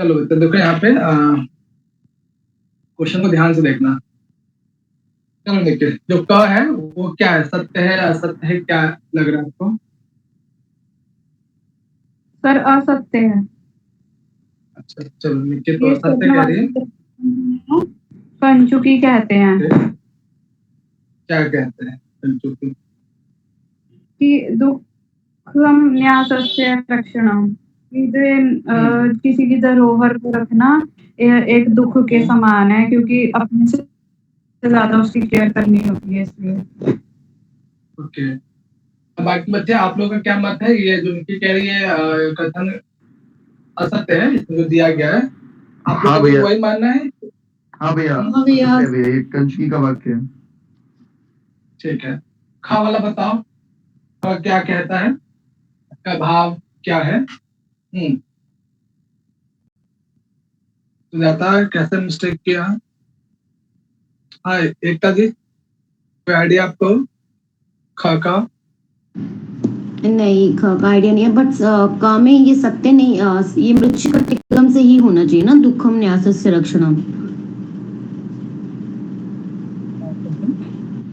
चलो तो देखो यहाँ पे क्वेश्चन को ध्यान से देखना। चलो देखिए, जो क है वो क्या है, सत्य है असत्य है, क्या लग रहा है आपको? सर असत्य है। अच्छा चलो, निश्चित तो ये असत्य कह रही है। कंचुकी कहते हैं। क्या कहते हैं कंचुकी? कि दुःखम न्यासस्य रक्षणम, किसी की धरोहर को रखना एक दुख के समान है, क्योंकि अपने से ज्यादा उसकी केयर करनी होती है, इसलिए। ओके, बाकी बच्चे आप लोगों का क्या मत है? ये जो निकी कह रही है कथन असत्य है, इसमें जो दिया गया है, आप लोगों को वही मानना है? हाँ भैया, ये कंचुकी का वाक्य है। ठीक है, खा वाला बताओ क्या कहता है, इसका भाव क्या है? जाता है कैसे मिस्टेक किया? हाँ एकता जी, कोई आइडिया आपको खा का? नहीं, का आइडिया नहीं है, बट का में ये सत्य नहीं, ये मृच्छकटिकम से ही होना चाहिए ना, दुखम न्यासस्य रक्षणम।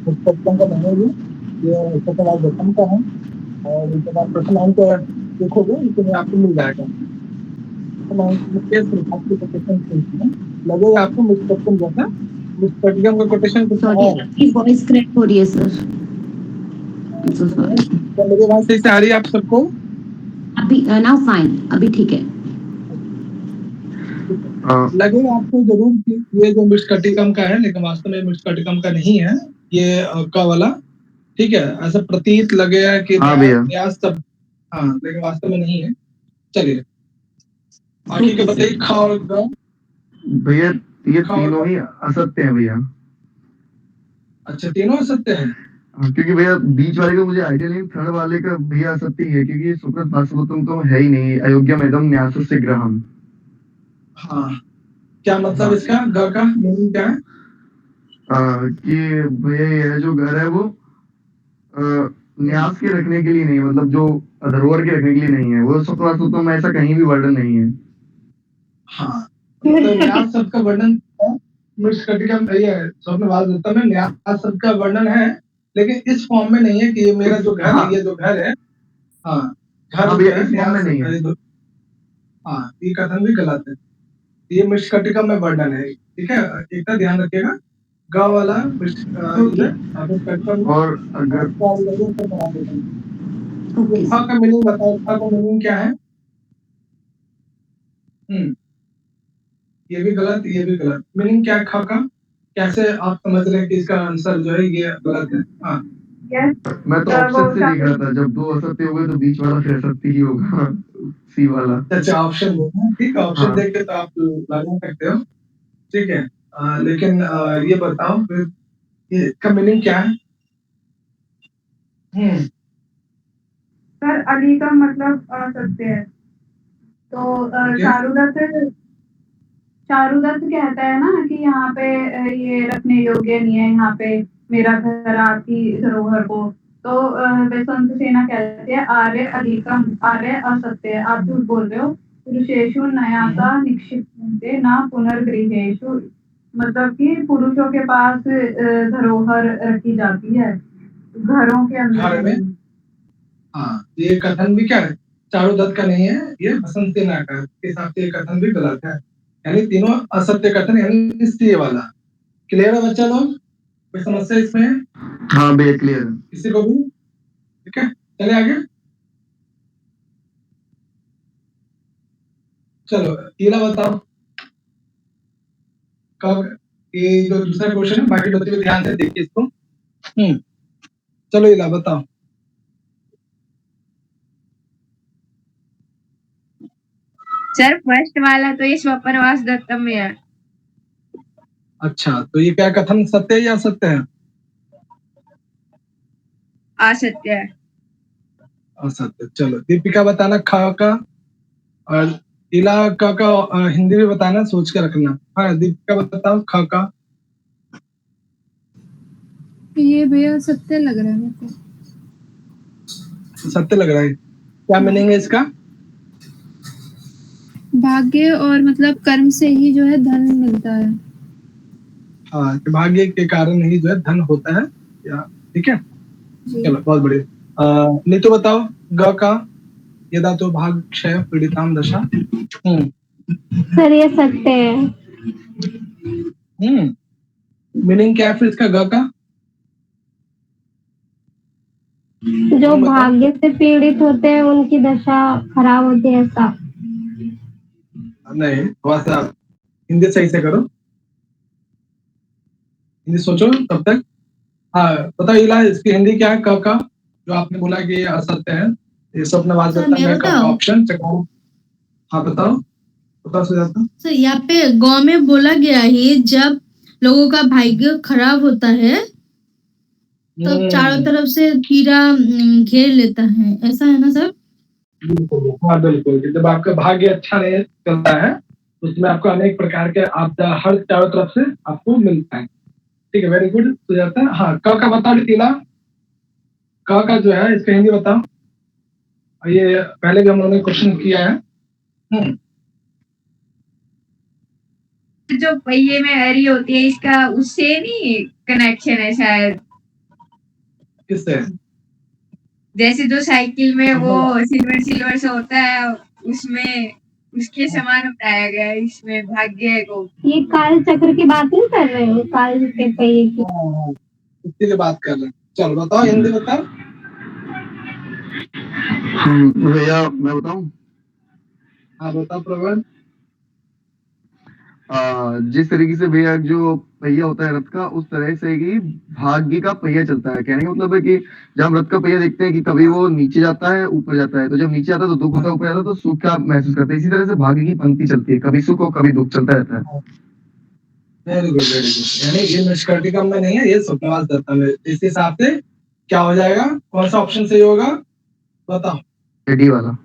का नहीं, ये सत्यवाद गौतम का है, और जब आप प्रश्न लाइन को देखोगे तो आपको मिल जाएगा। लगेगा आपको मिस्टेकम जैसा, मिस्टेकम का कोटेशन कुछ सॉरी, आपकी वॉइस क्रैक हो रही है सर। मेरी आवाज सही से आ रही है आप सबको? अभी नाउ फाइन, अभी ठीक है। लगेगा आपको जरूर कि ये जो मिस्कटिकम का है, लेकिन वास्तव में मिस्कटिकम का नहीं है ये का वाला। ठीक है, ऐसा प्रतीत लगेगा कि न्यास सब, हाँ, लेकिन वास्तव में नहीं है। चलिए बाकी के बताइए। खा और ग भैया ये तीनों ही असत्य है भैया। अच्छा, तीनों असत्य है? क्योंकि भैया बीच वाले का मुझे आइडिया नहीं, थर्ड वाले का भैया असत्य ही है, क्योंकि सुकृत भास्वतम तो है ही नहीं, अयोग्यम एदम न्यासस्य ग्रहम। हाँ, क्या मतलब इसका ग का मीनिंग क्या है? कि भैया ये जो घर है वो न्यास के रखने के लिए नहीं, मतलब जो धरोहर के रखने के लिए नहीं है, वो सुकृत भास्वतम में ऐसा कहीं भी वर्णन नहीं है। हाँ, तो न्यास शब्द का वर्णन मिस्कटिकम ये स्वप्नवासवतम में न्यास शब्द का वर्णन है, लेकिन इस फॉर्म में नहीं है कि ये मेरा जो घर है, ये जो घर है, हाँ, घर जो है न्यास नहीं है। हाँ, ये कथन भी गलत है, ये मिस्कटिकम में वर्णन है। ठीक है, एक ध्यान रखिएगा, ग वाला मिस्कटिकम और अगर खा का मीनिंग बताओ, खा का मीनिंग क्या है? ये भी गलत, ये भी गलत। मीनिंग क्या है खा का? कैसे आप समझ रहे हैं कि इसका आंसर जो है ये गलत है? हाँ, मैं तो ऑप्शन से देख रहा था, जब दो असत्य हो गए तो बीच वाला फिर असत्य ही होगा, सी वाला। अच्छा, ऑप्शन देखना, ठीक है, ऑप्शन देख के तो आप लगा सकते हो। ठीक है, लेकिन ये बताओ फिर ये इसका मीनिंग क्या है? सर अली का मतलब असत्य है, तो चारुदत्त कहता है ना कि यहाँ पे ये रखने योग्य नहीं है, यहाँ पे मेरा घर आपकी धरोहर को। तो बसंत सेना कहते हैं आर्य अधिकम, आर्य असत्य है, आप झूठ बोल रहे हो। पुरुषेषु नयासा निक्षिप्यन्ते ना पुनर्गृहेषु, मतलब कि पुरुषों के पास धरोहर रखी जाती है, घरों के अंदर में। हाँ, ये कथन भी क्या है, चारुदत्त का नहीं है, ये बसंत सेना का, इसके हिसाब से ये कथन भी गलत है, यानी तीनों असत्य कथन, यानी इसलिए वाला। क्लियर है बच्चा लोग? कोई समस्या इसमें? हाँ भैया क्लियर है किसी को भी? ठीक है, चले आगे। चलो ईला बताओ कब, ये जो दूसरा क्वेश्चन है, बाकी बच्चे भी ध्यान से देखिए इसको। चलो ईला बताओ। सर फर्स्ट वाला तो ये स्वप्नवास दत्तम में है। अच्छा, तो ये क्या कथन सत्य है या असत्य है? असत्य है। असत्य। चलो दीपिका बताना खा का, और इला का हिंदी में बताना, सोच के रखना। हाँ दीपिका बताओ खा का। ये भैया सत्य लग रहा है मेरे को। सत्य लग रहा है, क्या मीनिंग है इसका? भाग्य और मतलब कर्म से ही जो है धन मिलता है। हाँ, कि भाग्य के कारण ही जो है धन होता है। या ठीक है, जी। चलो बहुत बढ़िया। नीतू बताओ, ग का यदा तो भाग क्षय पीड़िताम दशा। सर ये सत्य है। मीनिंग क्या है फिर इसका ग का? जो भाग्य से पीड़ित होते हैं उनकी दशा खराब होती है, ऐसा। नहीं, थोड़ा सा हिंदी सही से करो, हिंदी सोचो तब तक। हाँ बताओ इला, इसकी हिंदी क्या है क का, जो आपने बोला कि ये असत्य है, ये स्वप्नवास दत्तम का ऑप्शन चकाओ। हाँ बताओ बताओ सुजाता। सर यहाँ पे गाँव में बोला गया है जब लोगों का भाग्य खराब होता है तब चारों तरफ से कीड़ा घेर लेता है, ऐसा है ना सर? बिल्कुल, हाँ बिल्कुल। जब आपका भाग्य अच्छा नहीं चलता है तो उसमें आपको अनेक प्रकार के आपदा हर चारों तरफ से आपको मिलता है। ठीक है, वेरी गुड सुजाता। हाँ क का बताओ टीला, क का जो है इसका हिंदी बताओ। ये पहले भी हम लोगों ने क्वेश्चन किया है। जो पहिए में अरी होती है इसका उससे नहीं कनेक्शन है शायद? किससे? जैसे जो साइकिल में वो सिल्वर से होता है, उसमें उसके समान बताया गया है इसमें भाग्य को। ये काल चक्र की बात नहीं कर रहे हो, काल के पहिए की? इसके लिए बात कर रहे हैं। चलो बताओ हिंदी बताओ। भैया मैं बताऊं? हाँ बताओ प्रवीण। जिस तरीके से भैया जो पहिया होता है रथ का, उस तरह से ही भाग्य का पहिया चलता है। कहने का मतलब है कि जब हम रथ का पहिया देखते हैं कि कभी वो नीचे जाता है ऊपर जाता है, तो जब नीचे आता है तो दुख होता है, ऊपर जाता है तो सुख का महसूस करते हैं। इसी तरह से भाग्य की पंक्ति चलती है, कभी सुख और कभी दुख चलता रहता है। Very good very good. यानी ये निष्कर्टिकम में नहीं है, ये स्वप्नवास दत्तम है। इस हिसाब से क्या हो जाएगा, कौन सा ऑप्शन सही होगा बताओ? डी वाला।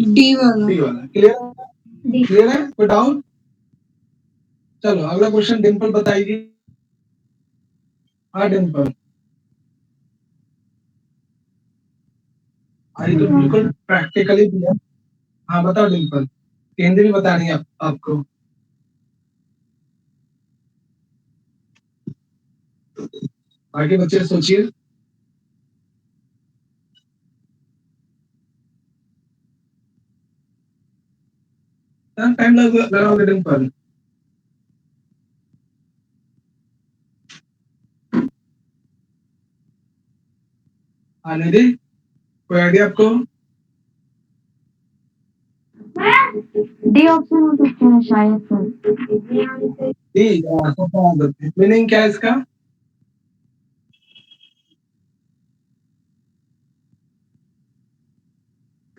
डी वाला। डी वाला। क्लियर है, कोई डाउट? चलो अगला क्वेश्चन डिम्पल बताएगी। हाँ डिम्पल, आई तो बिल्कुल प्रैक्टिकली भी है। हाँ बताओ डिम्पल, हिंदी भी बतानी है आपको। बाकी बच्चे सोचिए। टाइम लगाओगे डिम्पल? हाँ निधि, कोई आइडिया आपको? डी ऑप्शन हो सकता है शायद सर। डी। मीनिंग क्या है इसका?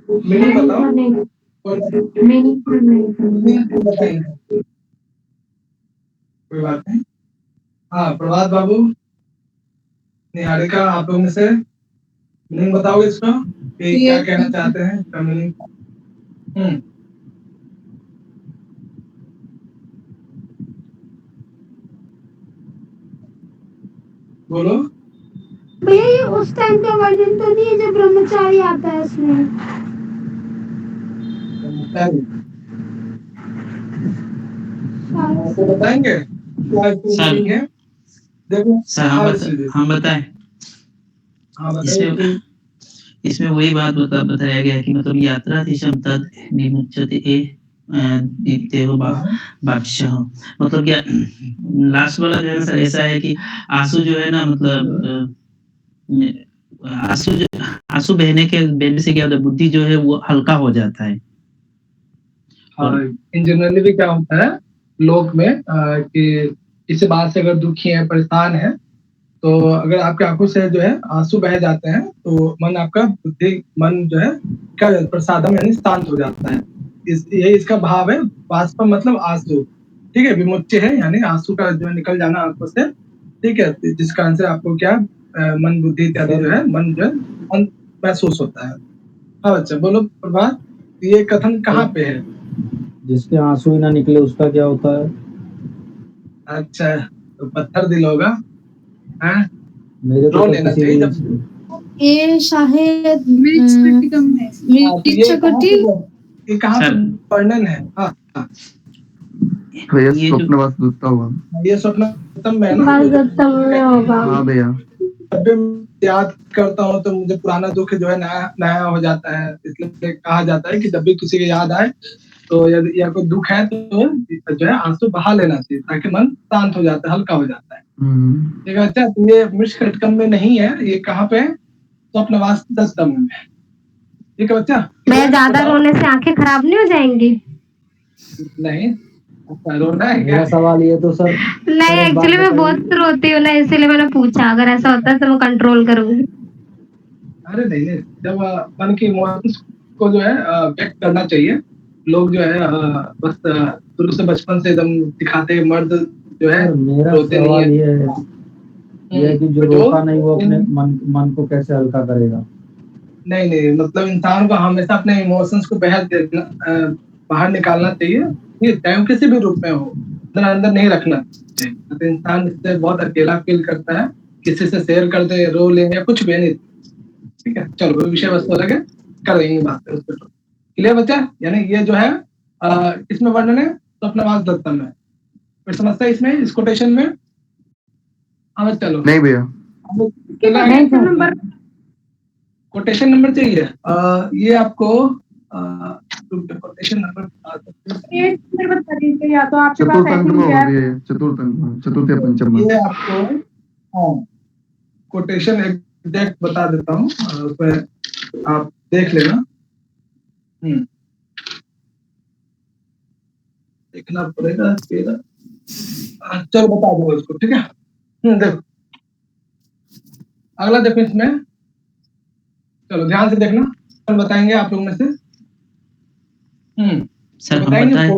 मीनिंग बताओ। कोई बात नहीं। हाँ प्रभात बाबू, निहारिका, आप लोग में से मीनिंग बताओगे इसका कि क्या कहना चाहते हैं इसका मीनिंग? बोलो। भैया ये उस टाइम का वर्जन तो नहीं है जब ब्रह्मचारी आता है उसमें? आपको बताएंगे क्या मीनिंग है? देखो सर हम बताएं। इसमें वही बात बताया गया कि मतलब यात्रा क्षमता निमुच्यते मतलब क्या लास्ट वाला जो है सर ऐसा है कि आंसू जो है ना, मतलब आंसू बहने से क्या होता है, बुद्धि जो है वो हल्का हो जाता है। इन जनरली भी क्या होता है लोक में कि किसी बात से अगर दुखी है, परेशान है, तो अगर आपके आंखों से जो है आंसू बह जाते हैं तो मन आपका मन जो है क्या प्रसादम यानी शांत हो जाता है। यही इसका भाव है। बाष्प मतलब आंसू, ठीक है, विमुच्य है यानी आंसू का जो निकल जाना आंखों से, ठीक है, जिसका आंसर आपको क्या मन बुद्धि इत्यादि जो है मन जो है महसूस होता है। हाँ बच्चा बोलो प्रभात, ये कथन कहाँ पे है? जिसके आंसू ही ना निकले उसका क्या होता है? अच्छा, तो पत्थर दिल होगा। मेरे रो लेना चाहिए जब ये शायद मृच्छकटिकम है। मृच्छकटि ये कहाँ पे सर वर्णन है? हाँ हाँ, भैया ये जो स्वप्न वास्तुता हुआ। ये स्वप्नम में है ना? वासुदेव में होगा। हाँ भैया। जब भी मैं याद करता हूँ तो मुझे पुराना दुख जो है नया नया हो जाता है, इसलिए कहा जाता है कि जब भी किसी की याद आए तो यदि या कोई दुख है तो जो है आंसू बहा लेना चाहिए, ताकि मन शांत हो जाता है, हल्का हो जाता है। ठीक है, अच्छा तो ये मृच्छकटिकम में नहीं है, ये कहाँ पे है? स्वप्न वास्तुतम में। ठीक है बच्चा, मैं ज्यादा रोने से आंखें खराब नहीं हो जाएंगी? नहीं रोना है क्या? मेरा सवाल ये तो सर नहीं, एक बात एक्चुअली मैं बताइए। बहुत रोती हूँ ना, इसलिए मैंने पूछा। अगर ऐसा होता है तो मैं कंट्रोल करूंगी। अरे नहीं नहीं, जब मन की इमोशंस को जो है व्यक्त करना चाहिए। लोग जो है बस शुरू से बचपन से एकदम दिखाते मर्द जो है सर मेरा रोते नहीं सवाल है। ये है कि जो जो रोता नहीं वो अपने मन को कैसे हल्का करेगा? नहीं नहीं, मतलब इंसान को हमेशा अपने इमोशंस को बाहर निकालना चाहिए। ये टाइम किसी भी रूप में हो, अंदर अंदर नहीं रखना चाहिए। तो इंसान इससे बहुत अकेला फील करता है, किसी से शेयर कर दे, रो ले या कुछ भी नहीं। ठीक है, चलो कोई विषय वस्तु अलग है, कर देंगे बात उस पर। क्लियर बच्चा? यानी ये जो है इसमें वर्णन है स्वप्नवास दत्तम में। फिर समस्या इसमें इस कोटेशन में? हाँ चलो नहीं भैया। कोटेशन नंबर चाहिए। ये आपको कोटेशन नंबर बता दीजिए, या तो आपके पास चतुर्थ अंक में होगा है। भैया, चतुर्थ अंक में, चतुर्थ या पंचम में। ये आपको हाँ कोटेशन एग्जैक्ट बता देता हूँ, उसमें आप देख लेना। देखना पड़ेगा तेरा। चलो बता दो इसको, ठीक है। देखो अगला देखो इसमें, चलो ध्यान से देखना, कल बताएंगे आप लोग में से। सर हम बताएंगे बताएं?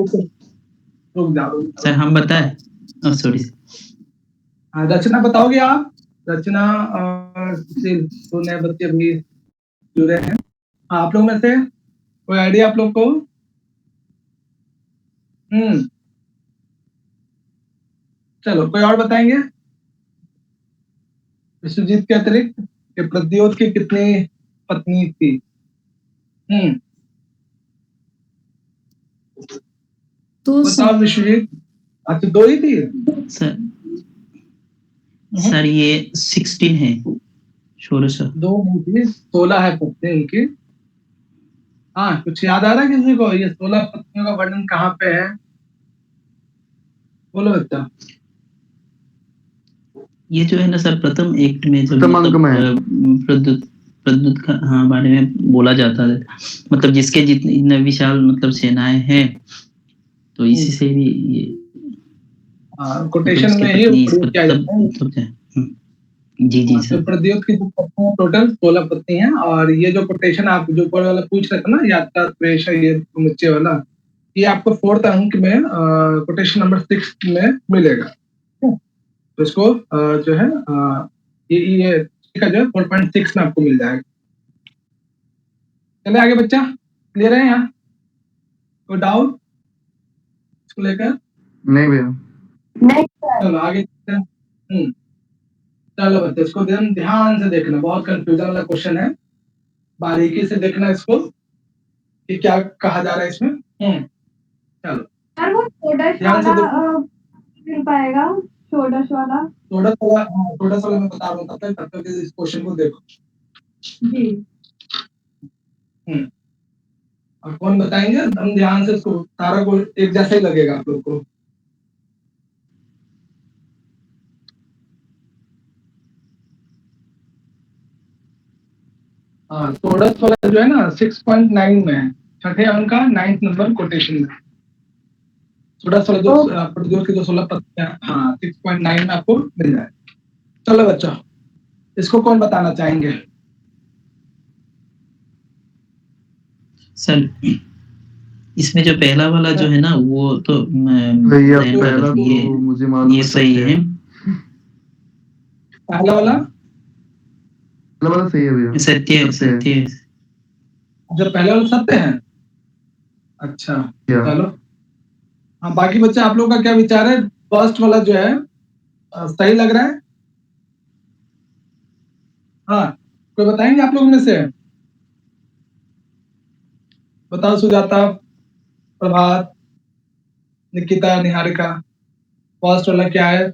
रुक जाओ सर हम बताएं? सॉरी रचना बताओगे आप? रचना और दो नए बच्चे अभी जुड़े हैं। हाँ, आप लोग में से कोई आइडिया आप लोग को? चलो कोई और बताएंगे? विश्वजीत के अतिरिक्त कि प्रद्योत की कितनी पत्नी थी? तो बताओ विश्वजीत। अच्छा 2 ही थी? सर सर ये 16 है, 16। 2 नहीं थी, 16 है पत्नी उनकी। हाँ कुछ याद आ रहा है किसी को? ये 16 पत्नियों का वर्णन कहाँ पे है? बोलो बच्चा। ये जो है ना सर प्रथम एक्ट में जब प्रथम अंक में है। प्रद्युत प्रद्युत का हाँ बारे में बोला जाता है, मतलब जिसके जितने इतने विशाल मतलब सेनाएं हैं, तो इसी से भी ये कोटेशन में ही प्रयोग किया जाता है। जी जी सर। तो प्रद्योत की पत्नियां टोटल 16 पत्नी हैं। और ये जो कोटेशन आप जो ऊपर वाला पूछ रहे थे ना, यात्रा प्रेश ये नीचे वाला, ये आपको 4th अंक में कोटेशन नंबर 6 में मिलेगा। तो इसको जो है ये का जो है 4.6 में आपको मिल जाएगा। चले आगे बच्चा, क्लियर है यहाँ? कोई डाउट इसको लेकर? नहीं भैया। चलो आगे चलते हैं। चलो बच्चे इसको ध्यान से देखना, बहुत कंफ्यूजन वाला क्वेश्चन है, बारीकी से देखना इसको कि क्या कहा जा रहा है इसमें। चलो सर वो षोडश ध्यान से वाला देखो। मिल पाएगा? षोडश वाला थोड़ा सा मैं बता रहा हूँ, तब तक इस क्वेश्चन को देखो जी। और कौन बताएंगे? हम ध्यान से इसको, सारा को एक जैसा ही लगेगा आप लोग को। हाँ षोडश वाला जो है ना 6.9 में है, छठे अंक का 9th नंबर कोटेशन में। षोडश वाला जो प्रद्योत की जो 16 पत्नियां, हाँ 6.9 में आपको मिल जाए। चलो बच्चों, इसको कौन बताना चाहेंगे? सर इसमें जो पहला वाला जो है ना वो तो भैया पहला ये तो मुझे मालूम ये सही है। पहला वाला सही है भैया। सत्य सत्य है। जो पहला वाला सत्य है। अच्छा चलो, हाँ बाकी बच्चे आप लोगों का क्या विचार है? फर्स्ट वाला जो है सही लग रहा है? हाँ कोई बताएंगे आप लोगों में से? बताओ सुजाता, प्रभात, निकिता, निहारिका, फर्स्ट वाला क्या है?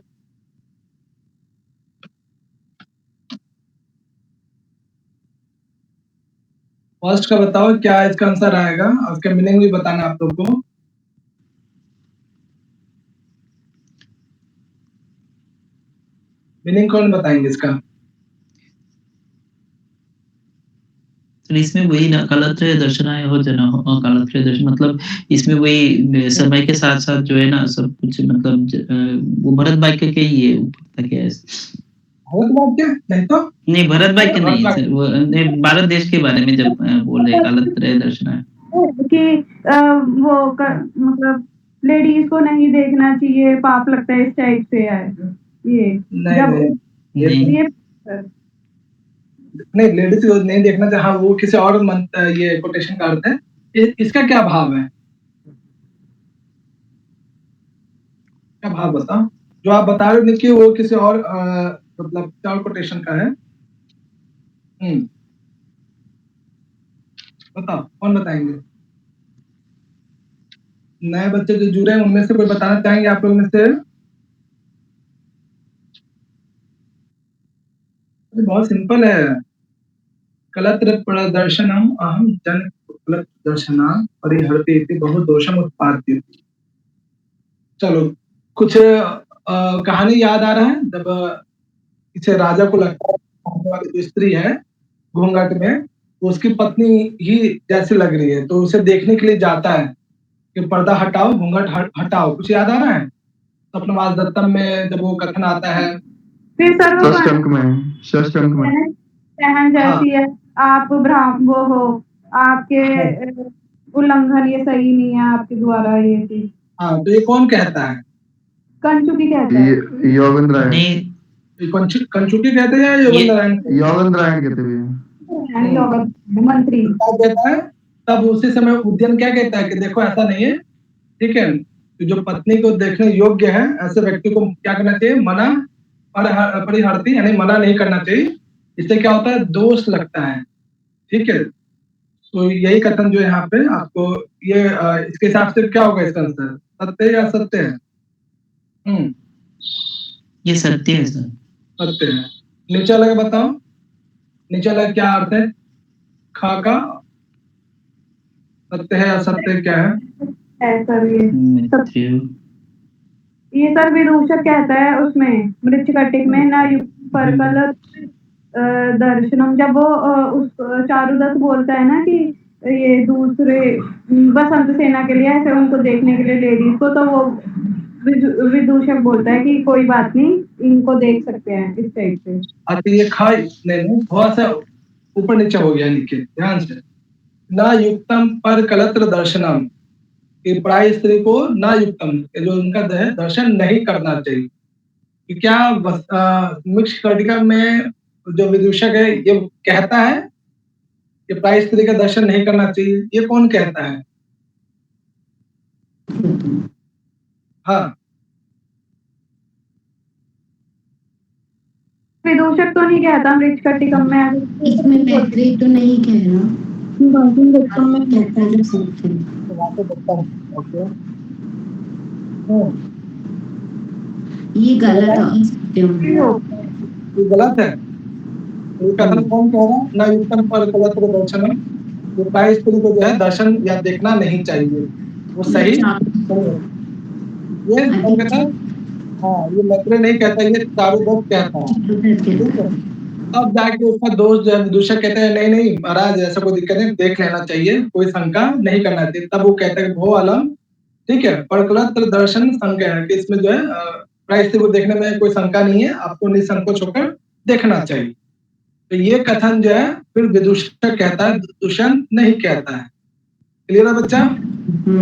फर्स्ट का बताओ क्या इसका आंसर आएगा, उसका मीनिंग भी बताना आप लोग को। मीनिंग कौन बताएंगे इसका? तो इसमें वही ना, कलत्रय दर्शनाय हो जना हो, कलत्रय दर्शन मतलब इसमें वही समय के साथ साथ जो है ना सब कुछ मतलब वो भरत वाक्य के ही है ऊपर तक है। भरत वाक्य नहीं तो नहीं, भरत वाक्य नहीं है, वो भारत देश के बारे में जब बोल रहे कलत्रय दर्शनाय कि मतलब लेडीज को नहीं देखना चाहिए, पाप लगता है, इस टाइप से है ये। नहीं जब नहीं ये नहीं, लेडीज को नहीं देखना चाहिए, हाँ वो किसी और ये कोटेशन का अर्थ है। इसका क्या भाव है, क्या भाव बताओ? जो आप बता रहे हो कि वो किसी और मतलब क्या और कोटेशन का है। बताओ, कौन बताएंगे? नए बच्चे जो जुड़े हैं उनमें से कोई बताना चाहेंगे आप लोग में से? बहुत सिंपल है। कलत्र प्रदर्शनम अहम जन कलत्र दर्शना परिहरते इति बहु दोषम उत्पाद्य। चलो कुछ कहानी याद आ रहा है? जब किसी राजा को लगता है सामने वाली जो स्त्री है घूंघट में, वो उसकी पत्नी ही जैसे लग रही है, तो उसे देखने के लिए जाता है कि पर्दा हटाओ, घूंघट हटाओ। कुछ याद आ रहा है? स्वप्नवास दत्तम में जब वो कथन आता है, फिर सर वो षष्ठ अंक में बहन जैसी है, आप वो हो, आपके उल्लंघन ये सही नहीं है आपके द्वारा ये चीज। हाँ, तो ये कौन कहता है? कंचुकी कहता है। योगेंद्र नहीं, कंचुकी कहते हैं या योगेंद्र कहते हैं मंत्री कहता है। तब उसी समय उद्यन क्या कहता है कि देखो ऐसा नहीं है, ठीक है, तो जो पत्नी को देखने योग्य है ऐसे व्यक्ति को क्या करना चाहिए? मना परिहरती, यानी मना नहीं करना चाहिए। इससे क्या होता है? दोष लगता है। ठीक है, तो यही कथन जो यहाँ पे आपको ये इसके हिसाब से क्या होगा इसका आंसर? सत्य या असत्य है? ये सत्य है सर। सत्य है। नीचे वाला बताओ, नीचे वाला क्या अर्थ है? खा का सत्य है या असत्य क्या है? सर ये सर विदूषक कहता है उसमें मृच्छकटिक में ना युक्त परकल दर्शनम। जब वो उस चारुदत्त बोलता है ना कि ये दूसरे बसंत सेना के लिए ऐसे उनको देखने के लिए लेडीज को, तो वो विदूषक बोलता है कि कोई बात नहीं, इनको देख सकते हैं इस टाइप से। अच्छा, ये खाई नहीं, थोड़ा सा ऊपर नीचे हो गया, लिखे ध्यान से। ना युक्तम पर कलत्र दर्शनम, कि प्राय स्त्री को ना युक्तम जो उनका दर्शन नहीं करना चाहिए। कि क्या मिक्ष कर्टिका में जो विदूषक है ये कहता है कि प्राय स्त्री का दर्शन नहीं करना चाहिए? ये कौन कहता है? हाँ, विदूषक तो नहीं कहता मृच्छकटिकम में, इसमें मैत्रेय तो नहीं कह रहा, में कहता है ये गलत है, ये गलत है। कथन कौन कह रहा है? ना युक्तम पर कलत्र दर्शनम, जो प्राय स्त्री को जो है दर्शन या देखना नहीं चाहिए, वो सही ये कौन कहता है? हाँ, ये मैत्रेय नहीं कहता, ये चारुदत्त कहता है। ठीक है, तब जाके उसका दोस्त जो है विदूषक कहते हैं नहीं नहीं महाराज ऐसा कोई दिक्कत नहीं, देख लेना चाहिए, कोई शंका नहीं करना चाहिए। तब वो कहता है भो अलम, ठीक है, परकलत्र दर्शन शंका है कि इसमें जो है प्राय स्त्री को देखने में कोई शंका नहीं है, आपको निसंकोच होकर देखना चाहिए। तो ये कथन जो है फिर विदूषक कहता है, दुष्यंत नहीं कहता है। क्लियर है बच्चा?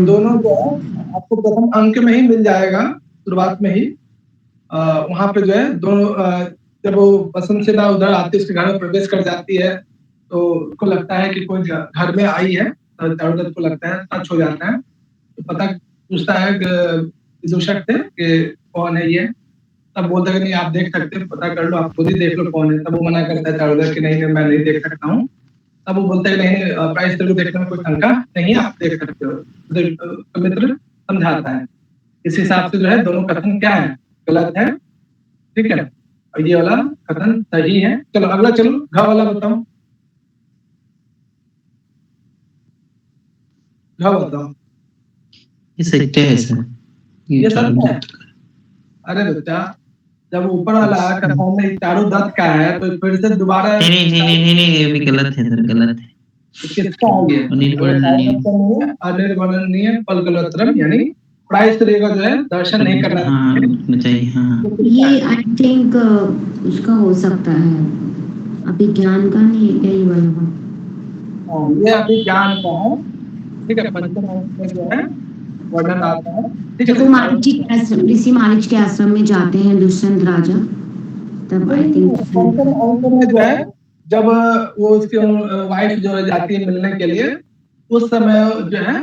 दोनों जो है आपको प्रथम अंक में ही मिल जाएगा, शुरुआत में ही वहां पे जो है दोनों जब वो बसंत सेना उधर आती है, उसके घर में प्रवेश कर जाती है, तो उसको लगता है कि कोई घर में आई है, चारुदत्त को लगता है, टच हो जाता है, तो पता पूछता है विदूषक से कि कौन है ये। तब बोलता है कि नहीं आप देख सकते हैं, पता कर लो, आप खुद ही देख लो कौन है। तब वो मना करता है चारुदत्त कि नहीं मैं नहीं देख सकता हूँ, तब वो बोलते हैं नहीं प्राइस त्रिभुज देखने में कोई शंका नहीं, आप देख सकते हो। तो मित्र समझाता है इस हिसाब से जो है दोनों कथन क्या है, गलत है, ठीक है, और ये वाला कथन सही है। चलो अगला, चलो घ वाला बताओ, घ बताओ। ये सत्य है सर, ये सत्य है। अरे बच्चा, जब ऊपर वाला कथन में चारों दत्त का है तो फिर से दोबारा नहीं, ये भी गलत है सर, गलत है। किसका है ये? अनिर्वर्णनीय पलकलत्रम, यानी प्राइस त्रिभुज का जो है दर्शन नहीं करना चाहिए। हाँ, ये आई थिंक उसका हो सकता है, अभिज्ञान का नहीं है क्या ये वाला बात? ये अभिज्ञान का है, ठीक है, पंचम अंक में जो है वर्णन आता है, ठीक है। जब वो मालिक जी के आश्रम, ऋषि मालिक के आश्रम में जाते हैं दुष्यंत राजा, तब आई थिंक पंचम अंक में जो है जब वो उसकी वाइफ जो है जाती है मिलने के लिए, उस समय जो है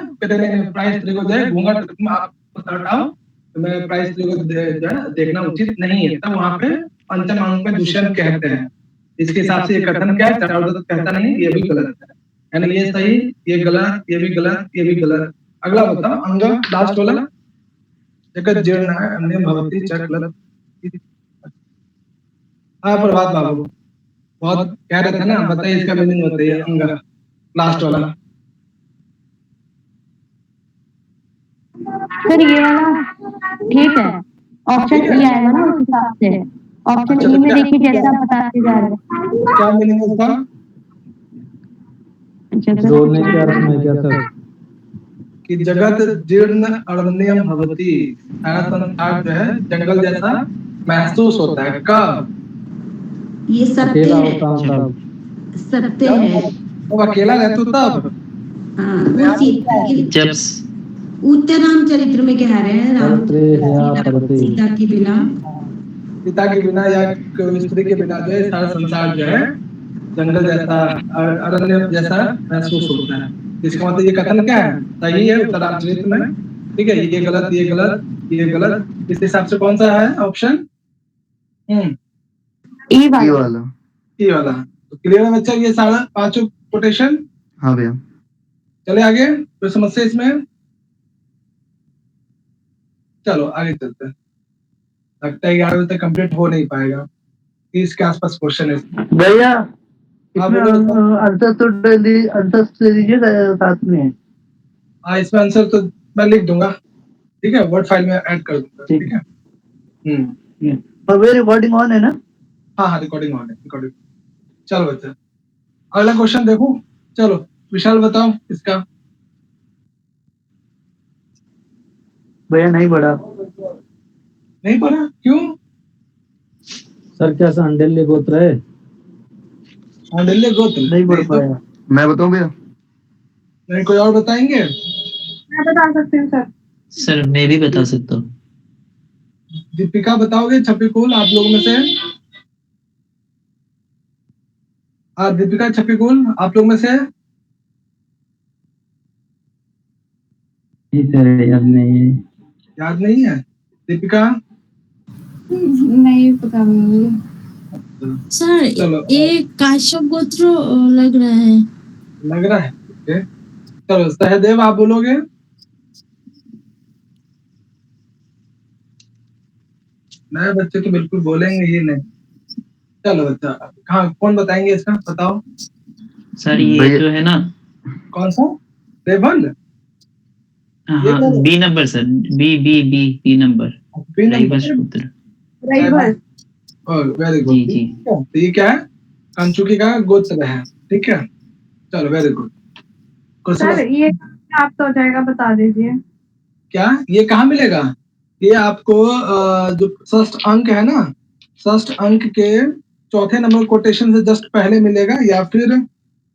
प्राइस त्रिभुज जो है घूंघट आप हटाओ, तो मैं प्राइस त्रिभुज जो है देखना उचित नहीं है, तब वहां पे पंचम अंक में दुष्यंत कहते हैं। इसके हिसाब से ये कथन क्या है, चरणार्थ कहता नहीं, ये भी गलत है, यानी ये सही, ये गलत, ये भी गलत, ये भी गलत। अगला बताओ, अंग लास्ट वाला, जगत जीर्ण है अन्य भवति चक्लत। हाँ प्रभात बाबू बहुत कह रहे थे ना, बताइए इसका मीनिंग बताइए, अंग लास्ट वाला। सर ये वाला ठीक है, ऑप्शन ई आएगा ना उस हिसाब से। ऑप्शन ई में देखिए जैसे आप बताते जा रहे हैं। क्या मीनिंग है इसका? जोड़ने के अर्थ में क्या सर? कि जगत जीर्ण अरण्यम भवति, सारा संसार जो है जंगल जैसा महसूस होता है। कब? ये सत्य अकेला है, होता हूँ तब। सत्य है। जब अकेला रहते हो तब। हाँ, वो सीता के जब उत्तर रामचरित्र में कह रहे हैं, राम परते या परते। सीता के बिना, पिता के बिना या कोई स्त्री के बिना जो है सारा संसार जो है जंगल जैसा अरण्य जैसा महसूस होता है। इसका मतलब ये कथन क्या है, सही है उत्तर रामचरित्र में, ठीक है। ये गलत, ये गलत, ये गलत, इस हिसाब से कौन सा है ऑप्शन? ई वाला। ये वाला। तो क्लियर है बच्चा, ये सारा पांचों कोटेशन। हाँ भैया। चले आगे, कोई समस्या इसमें? चलो आगे चलते हैं, लगता है 11 बजे तक कंप्लीट हो नहीं पाएगा, 30 के आसपास क्वेश्चन है भैया। आंसर तो दे दीजिए साथ में। हाँ इसमें आंसर तो मैं लिख दूंगा, ठीक है, वर्ड फाइल में ऐड कर दूंगा, ठीक है। और वे रिकॉर्डिंग ऑन है ना? हाँ रिकॉर्डिंग ऑन है, रिकॉर्डिंग। चलो बच्चा अगला क्वेश्चन देखो, चलो विशाल बताओ इसका। भैया नहीं पढ़ा। नहीं पढ़ा, क्यों? सर क्या सांडिल्य गोत्र है? सांडिल्य गोत्र नहीं पढ़ पाया। मैं बताऊं भैया? नहीं, कोई और बताएंगे? मैं बता सकती हूँ सर। सर मैं भी बता सकता हूँ। दीपिका बताओगे? छपिकुल आप लोगों में से? हाँ दीपिका छपिकुल आप लोग में से? याद नहीं है। याद नहीं है? दीपिका? नहीं पता मुझे। सर ये काश्यप गोत्र लग रहा है। लग रहा है, ओके। चलो सहदेव आप बोलोगे? नए बच्चे तो बिल्कुल बोलेंगे ही नहीं। चलो बच्चा, हाँ कौन बताएंगे इसका, बताओ। सर ये जो है ना, कौन सा? देवल? हाँ B number sir, B number, रईवंश पुत्र। वेरी गुड, जी। तो ये क्या है, कंचुकी का गोत्र है, ठीक है। चलो वेरी गुड। सर ये प्राप्त हो जाएगा, बता दीजिए। क्या ये कहाँ मिलेगा? ये आपको जो षष्ठ अंक है ना, षष्ठ अंक के चौथे नंबर कोटेशन से जस्ट पहले मिलेगा, या फिर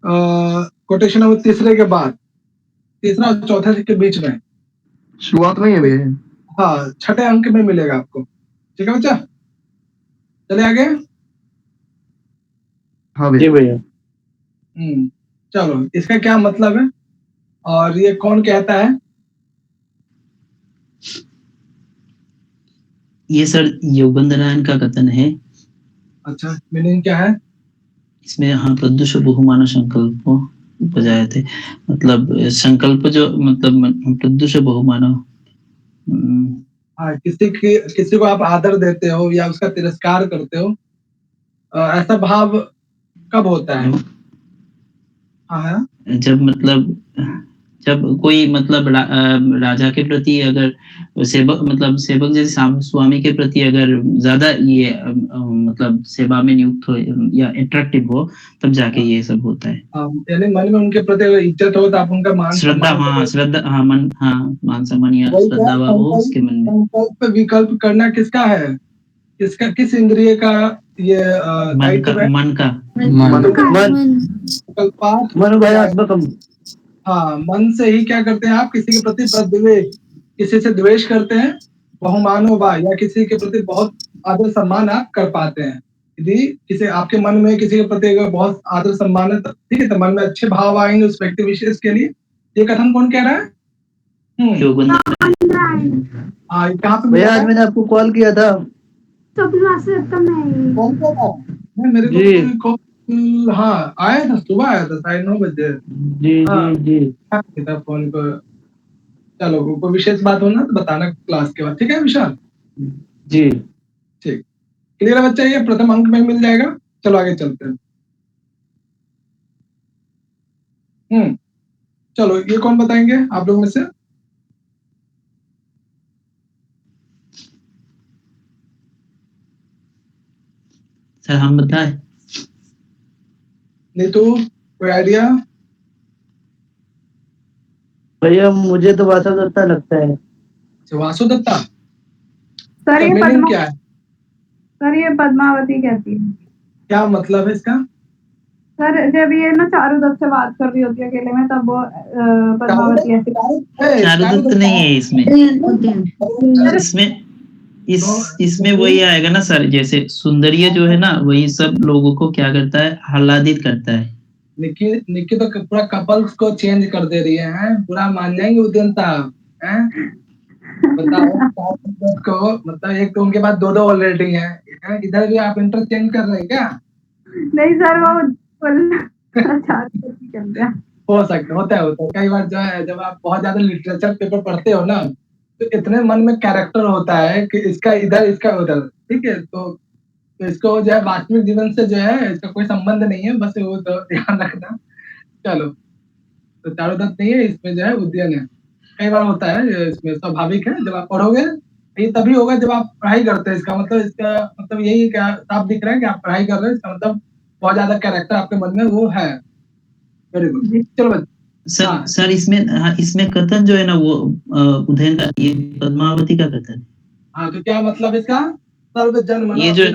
कोटेशन नंबर तीसरे के बाद, तीसरा और चौथे के बीच में, शुरुआत में ही है भैया। हाँ छठे अंक में मिलेगा आपको, ठीक है बच्चा। चले आगे। हाँ भैया। चलो इसका क्या मतलब है और ये कौन कहता है? ये सर योगेंद्र नारायण का कथन है। अच्छा, मीनिंग क्या है? इसमें हाँ प्रदुष बहुमान संकल्प बजाए थे, मतलब संकल्प जो मतलब प्रदुष बहुमान। हाँ, किसी को आप आदर देते हो या उसका तिरस्कार करते हो, ऐसा भाव कब होता है? हाँ, जब मतलब जब कोई मतलब राजा के प्रति अगर सेवक मतलब सेवक जैसे स्वामी के प्रति अगर ज्यादा ये मतलब सेवा में नियुक्त हो या अट्रैक्टिव हो, तब जाके ये सब होता है। यानी मन में उनके प्रति अगर इज्जत हो तो आप उनका मान श्रद्धा, हाँ मान सम्मान या श्रद्धा भाव हो उसके मन में। संकल्प विकल्प करना किसका है? किस इंद्रिय का ये मन का मनोभयात्मकम। हाँ, मन से ही क्या करते हैं आप? किसी के प्रति प्रद्वेष, किसी से द्वेष करते हैं, बहुमानो बा, या किसी के प्रति बहुत आदर सम्मान आप कर पाते हैं। यदि किसी आपके मन में किसी के प्रति अगर बहुत आदर सम्मान है, ठीक है, तो मन में अच्छे भाव आएंगे उस व्यक्ति विशेष के लिए। ये कथन कौन कह रहा है? कहाँ पे भैया आज मैंने आपको कॉल किया था। मेरे को हाँ आया था, सुबह आया था 9:30 बजे। जी फोन पर। चलो कोई विशेष बात हो ना तो बताना क्लास के बाद, ठीक है विशाल जी। ठीक, क्लियर है बच्चा? ये प्रथम अंक में मिल जाएगा। चलो आगे चलते हैं। चलो ये कौन बताएंगे आप लोग में से? सर हम बताए? नीतू कोई आइडिया? भैया मुझे तो वासुदत्ता लगता है। वासुदत्ता? सर ये मीनिंग क्या है? सर ये पद्मावती कहती है। क्या मतलब है इसका? सर जब ये ना चारुदत्त से बात कर रही होती है अकेले में, तब वो पद्मावती ऐसी चारुदत्त नहीं है इसमें। इसमें वही आएगा ना सर, जैसे सुंदरिया जो है ना वही सब लोगों को क्या करता है, आह्लादित करता है। निक्की तो पूरा कपल्स को चेंज कर दे रही है, पूरा मान जाएंगे उद्यम साहब। बताओ को मतलब एक तो उनके पास 2 ऑलरेडी है, इधर भी आप इंटरचेंज कर रहे हैं क्या? नहीं सर वो हो सकता होता है कई बार जो है, जब आप बहुत ज्यादा लिटरेचर पेपर पढ़ते हो ना तो इतने मन में कैरेक्टर होता है कि इसका इधर इसका उधर, ठीक है, तो इसको जो है वास्तविक जीवन से जो है इसका कोई संबंध नहीं है, बस वो तो ध्यान रखना। चलो तो चारुदत्त नहीं है, इसमें जो है उद्यन है। कई बार होता है, इसमें स्वाभाविक है, जब आप पढ़ोगे ये तभी होगा जब आप पढ़ाई करते हैं। इसका मतलब यही क्या साफ दिख रहा है कि आप पढ़ाई कर रहे हैं, इसका मतलब बहुत ज्यादा कैरेक्टर आपके मन में वो है। वेरी गुड, चलो सर इसमें कथन जो है ना वो उदयन का, ये पद्मावती का कथन। हाँ तो क्या मतलब इसका? सर्वजन ये जो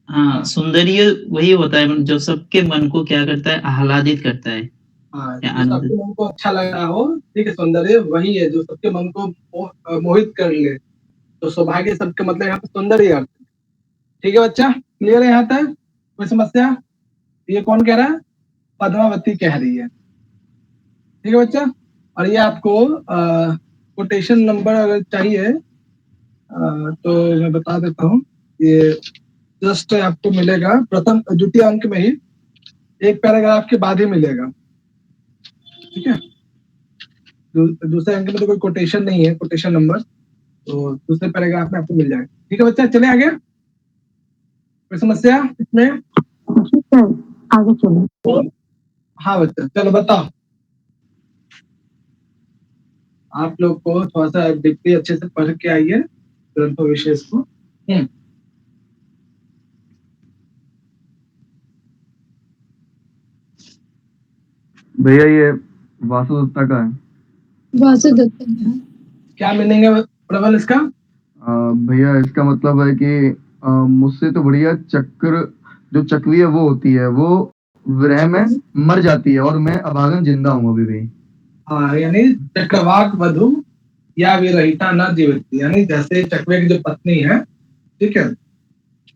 हाँ सुंदरीय वही होता है जो सबके मन को क्या करता है, आह्लादित करता है। सबके मन को अच्छा लग रहा हो, ठीक है, सौंदर्य वही है जो सबके मन को मोहित कर ले। तो सौभाग्य सबके मतलब यहाँ पे सौंदर्य अर्थ, ठीक है बच्चा? क्लियर है यहाँ तक? कोई समस्या? ये कौन कह रहा है? पद्मावती कह रही है, ठीक है बच्चा? और ये आपको कोटेशन नंबर अगर चाहिए तो मैं बता देता हूँ। ये जस्ट आपको मिलेगा प्रथम द्वितीय अंक में ही, एक पैराग्राफ के बाद ही मिलेगा, ठीक है? दूसरे अंक में तो कोई कोटेशन नहीं है, कोटेशन नंबर, तो दूसरे पैराग्राफ में आपको मिल जाएगा, ठीक है बच्चा? चले आगे, कोई समस्या इसमें? आगे चलो। हाँ बच्चा चलो बताओ। आप लोग को थोड़ा सा डिग्री अच्छे से पढ़ के आइए ग्रंथों विशेष को। भैया ये वासुदत्ता का है। वासुदत्ता क्या मीनिंग है प्रबल इसका? भैया इसका मतलब है कि मुझसे तो बढ़िया चक्र जो चक्री है वो होती है, वो विरह में मर जाती है और मैं अभागन जिंदा हूँ अभी भी। हाँ यानी चक्रवाक वधु या विरहिता न जीवती, यानी जैसे चकवे की जो पत्नी है, ठीक है,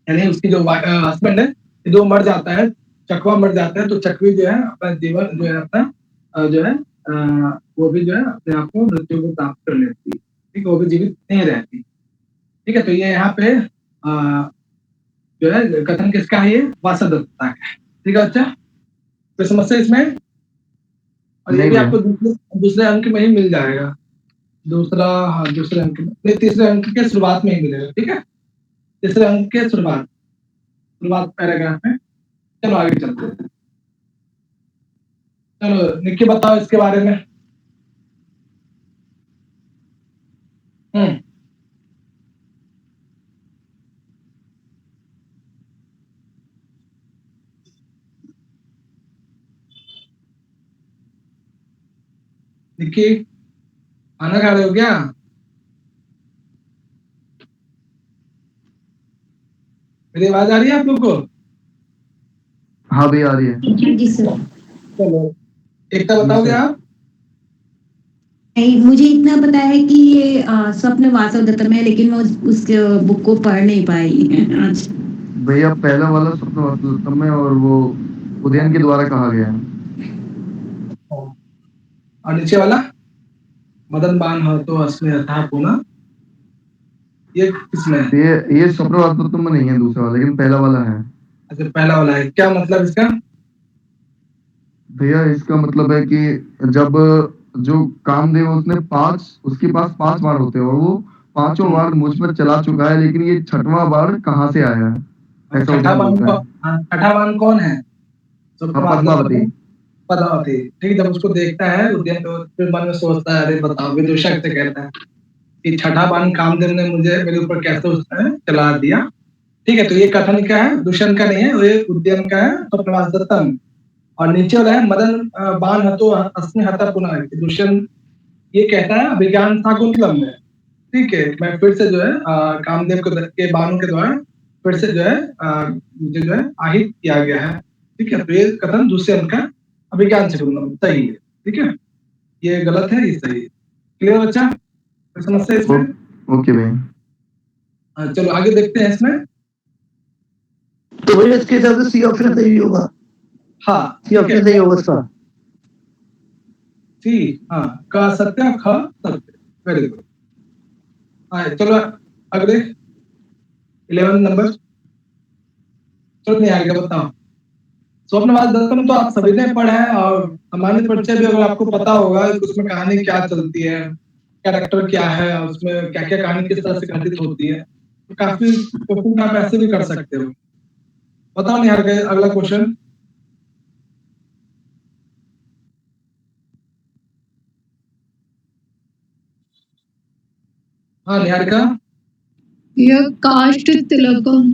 यानी उसकी जो हस्बैंड है जो मर जाता है, चकवा मर जाता है, तो चकवी जो है अपना जीवन जो है अपना जो है वो भी जो है अपने आप को मृत्यु को प्राप्त कर लेती है, ठीक है, वो भी जीवित नहीं रहती, ठीक है? तो ये यहाँ पे जो है कथन किसका है? ये वासुदत्ता का है, ठीक है बच्चा, कोई समस्या इसमें? और ये भी आपको दूसरे अंक में ही मिल जाएगा। दूसरे अंक में नहीं, तीसरे अंक के शुरुआत में ही मिलेगा। ठीक है, तीसरे अंक के शुरुआत पैराग्राफ में। चलो आगे चलते हैं। चलो निक्की बताओ इसके बारे में। निक्की खाना खा रहे हो क्या? मेरी आवाज आ रही है आप लोग को? हाँ भी आ रही है। जी सर। चलो एकता बताओगे आप? नहीं, मुझे इतना पता है कि ये स्वप्न वासवदत्तम है, लेकिन मैं उस बुक को पढ़ नहीं पाई आज। भैया पहला वाला स्वप्न वासवदत्तम है और वो उदयन के द्वारा कहा गया है। और नीचे वाला मदन बान हो तो असली अथा पुना, ये किसमें है? ये स्वप्न वासवदत्तम में नहीं है दूसरा वाला, लेकिन पहला वाला है। अच्छा पहला वाला है, क्या मतलब इसका? भैया इसका मतलब है कि जब जो कामदेव उसके पास 5 बार होते हैं और वो 5 बार मुझ पर चला चुका है, लेकिन ये 6वां बार कहाँ से आया है? छठा बाण कौन है? पद्मावती। ठीक, जब उसको देखता है उदयन तो फिर मन में सोचता है, अरे बताओ, विदूषक से कहता है कि छठा बाण कामदेव ने मेरे ऊपर कैसे चला दिया। ठीक है, तो ये कथन का है, दुष्यंत का नहीं है, ये उद्यन का है, स्वप्नवासवदत्तम। और नीचे वाला है मदन बाण हतो अस्मि हता पुनः, दुष्यंत ये कहता है अभिज्ञान शाकुंतलम में। ठीक है, मैं फिर से जो है कामदेव के बाणों के द्वारा फिर से जो है मुझे जो है आहित किया गया है। ठीक है, तो ये कथन दुष्यंत का अभिज्ञान शाकुंतलम सही है। ठीक है, ये गलत है, ये सही है। क्लियर बच्चा? समस्या इसमें? ओके भाई, चलो आगे देखते हैं इसमें। तो भैया इसके हिसाब से सी ऑप्शन सही होगा। हाँ सी ऑप्शन सही होगा इसका। सी, हाँ, का सत्य, ख सत्य। Very good. चलो अगले 11 नंबर। चलो नहीं आएगा, बताओ। स्वप्नवासवदत्तम तो आप सभी ने पढ़ा है, और सामान्य परिचय भी अगर आपको पता होगा कि उसमें कहानी क्या चलती है, कैरेक्टर क्या है, उसमें क्या क्या कहानी किस तरह से घटित होती है, तो काफी क्वेश्चन आप ऐसे भी कर सकते हो। बताओ नहीं आगे अगला क्वेश्चन। हाँ निहारिका। यह काष्ठ तिलकम।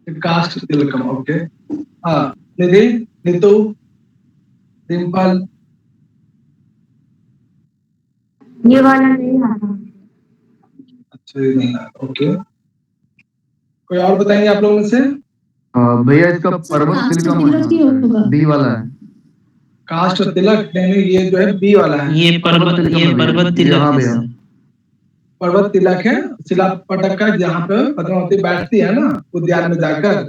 काष्ठ तिलकम, ओके। हाँ निधि, नीतू, डिम्पल। ये वाला नहीं आता। अच्छा नहीं, ओके। कोई और बताएंगे आप लोगों में से? भैया इसका पर्वत तिलकम होगा, बी वाला है। काष्ठ तिलक नहीं, ये जो है बी वाला है। ये पर्वत तिलक है भैया। सर। पर्वत तिलक है शिला पटक का, जहाँ पे पद्मावती बैठती है ना उद्यान में जाकर।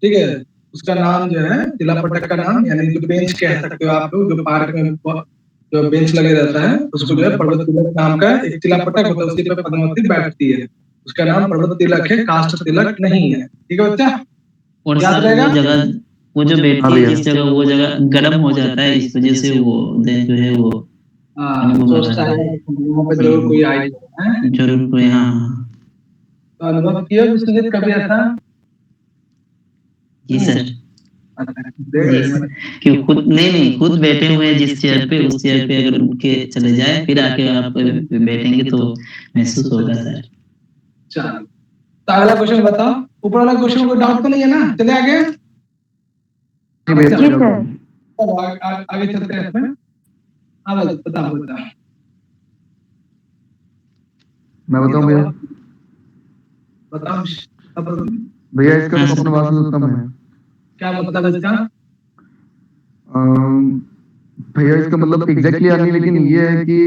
ठीक है, उसका नाम जो है शिला पटक का नाम, यानी जो बेंच कह सकते हो आप लोग, जो पार्क में जो बेंच लगे रहता है उसको जो है पर्वत तिलक नाम का एक शिला पटक होता है, उसी पे पद्मावती बैठती है। उसका नाम पर्वत तिलक है, काष्ठ तिलक नहीं है। ठीक है बच्चा, और याद सर रहेगा? वो जो बैठती है जिस जगह, वो जगह गर्म हो जाता है, इस वजह से वो जो है वो सोचता है वहाँ पे जरूर कोई आएगा, जरूर कोई। हाँ तो अनुभव किया विश्वजीत कभी ऐसा? जी सर। कि खुद नहीं खुद बैठे हुए हैं जिस चेयर पे, उस चेयर पे अगर उठ के चले जाए फिर आके आप बैठेंगे तो महसूस होगा सर। चलो तो अगला क्वेश्चन बताओ। ऊपर वाला क्वेश्चन कोई डाउट तो नहीं है ना? चले आगे। चलो आगे चलते हैं इसमें। हाँ बताओ। मैं बताऊं भैया? बताओ भैया इसका स्वप्न वासवदत्तम है। क्या मतलब है इसका? भैया इसका मतलब एग्जैक्टली याद नहीं, लेकिन ये है कि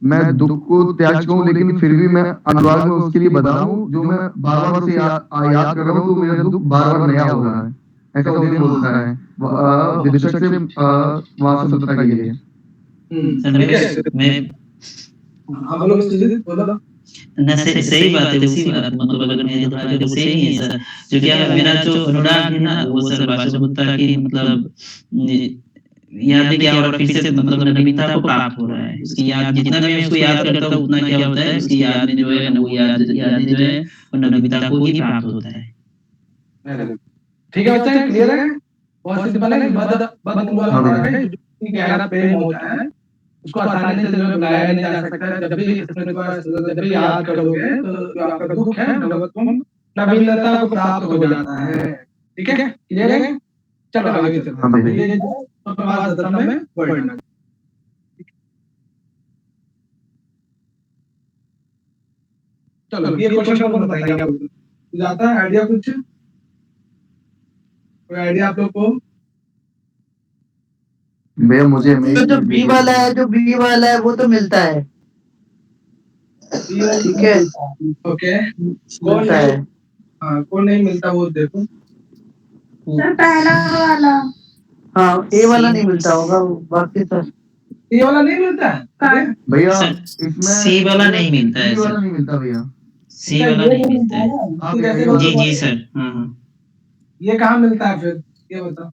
मैं दुख को त्याग चुका हूँ, लेकिन फिर भी मैं अनुराग में उसके लिए बता रहा हूँ, जो मैं बार बार उसे याद कर रहा हूँ, तो मेरा दुख बार बार नया हो रहा है। ऐसा उदयन बोलता है विदूषक से वासवदत्ता के लिए। मैं हाँ बोलो। ना सही बात है, उसी बात मतलब अगर मेरे दुआ के सही नहीं है सर। जो क्या है मेरा जो अनुराग है ना वो सर भाषा गुप्ता की मतलब याद है क्या और फिर से मतलब नवीनता को प्राप्त हो रहा है। उसकी याद जितना मैं उसको याद करता हूँ उतना क्या होता है उसकी याद में जो है ना वो यादें जो है वो नवीनता को ही प्राप्त होता है। ठीक है बच्चा, क्लियर है? बहुत सिंपल है। बद वाला वर्ड है जो गहरा प्रेम होता है, उसको आसानी से जो बुलाया नहीं जा सकता। जब भी याद करोगे तो जो आपका दुख है नवत्वम नवीनता को प्राप्त हो जाता है। ठीक है, क्लियर है? चलो आगे चलते हैं। ये जो प्रवास दत्तम में वर्णन, चलो ये क्वेश्चन कौन बताएंगे आपको? जाता है आइडिया कुछ? कोई आइडिया आप लोग को? भैया मुझे जो बी वाला है वो तो मिलता है। ठीक है, ओके, कौन है? हाँ, कौन नहीं मिलता वो देखो। सर पहला वाला, हाँ ए वाला नहीं मिलता होगा, बाकी सर ये वाला नहीं मिलता है भैया। इसमें सी वाला नहीं मिलता है सर। नहीं मिलता भैया, सी वाला नहीं मिलता है। जी सर। हाँ ये कहाँ मिलता है फिर? ये बताओ।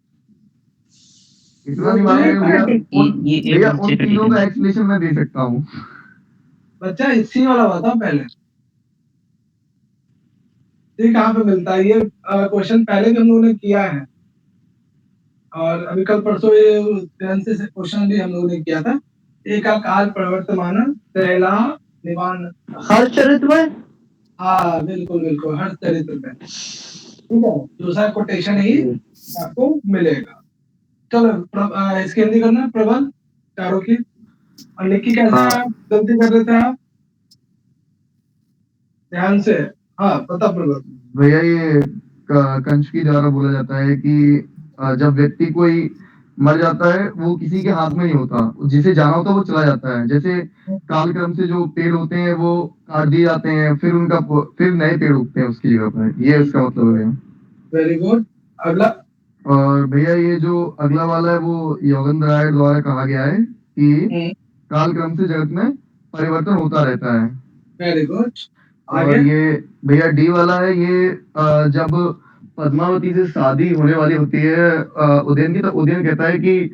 इतना नहीं मालूम भैया। भैया उन तीनों का एक्सप्लेनेशन मैं दे सकता हूँ। बच्चा इसी वाला बताओ पहले, ये कहाँ पे मिलता है? ये क्वेश्चन पहले भी हम लोगों ने किया है और अभी कल परसों ये क्वेश्चन भी हम लोगों ने किया था। एक काल प्रवर्तमान त्रैला निवान हर चरित्र में। हाँ बिल्कुल बिल्कुल, हर चरित्र में। ठीक है, दूसरा कोटेशन ही आपको मिलेगा। चलो इसकी हिंदी करना प्रबल चारों की। और लिखी कैसे आप गलती कर रहे थे आप? ध्यान से। हाँ बता प्रबल। भैया ये कंस के द्वारा बोला जाता है कि जब व्यक्ति कोई मर जाता है वो किसी के हाथ में नहीं होता, जिसे जाना होता है वो चला जाता है। जैसे कालक्रम से जो पेड़ होते हैं वो काट दिए जाते हैं, फिर नए पेड़ उगते हैं उसकी जगह पर। ये इसका मतलब है। Very good. अगला। और भैया ये जो अगला वाला है वो योगेंद्र राय द्वारा कहा गया है कि कालक्रम से जगत में परिवर्तन होता रहता है। Very good. और ये भैया डी वाला है, ये जब पद्मावती से शादी होने वाली होती है उदयन की, तो उदयन कहता है कि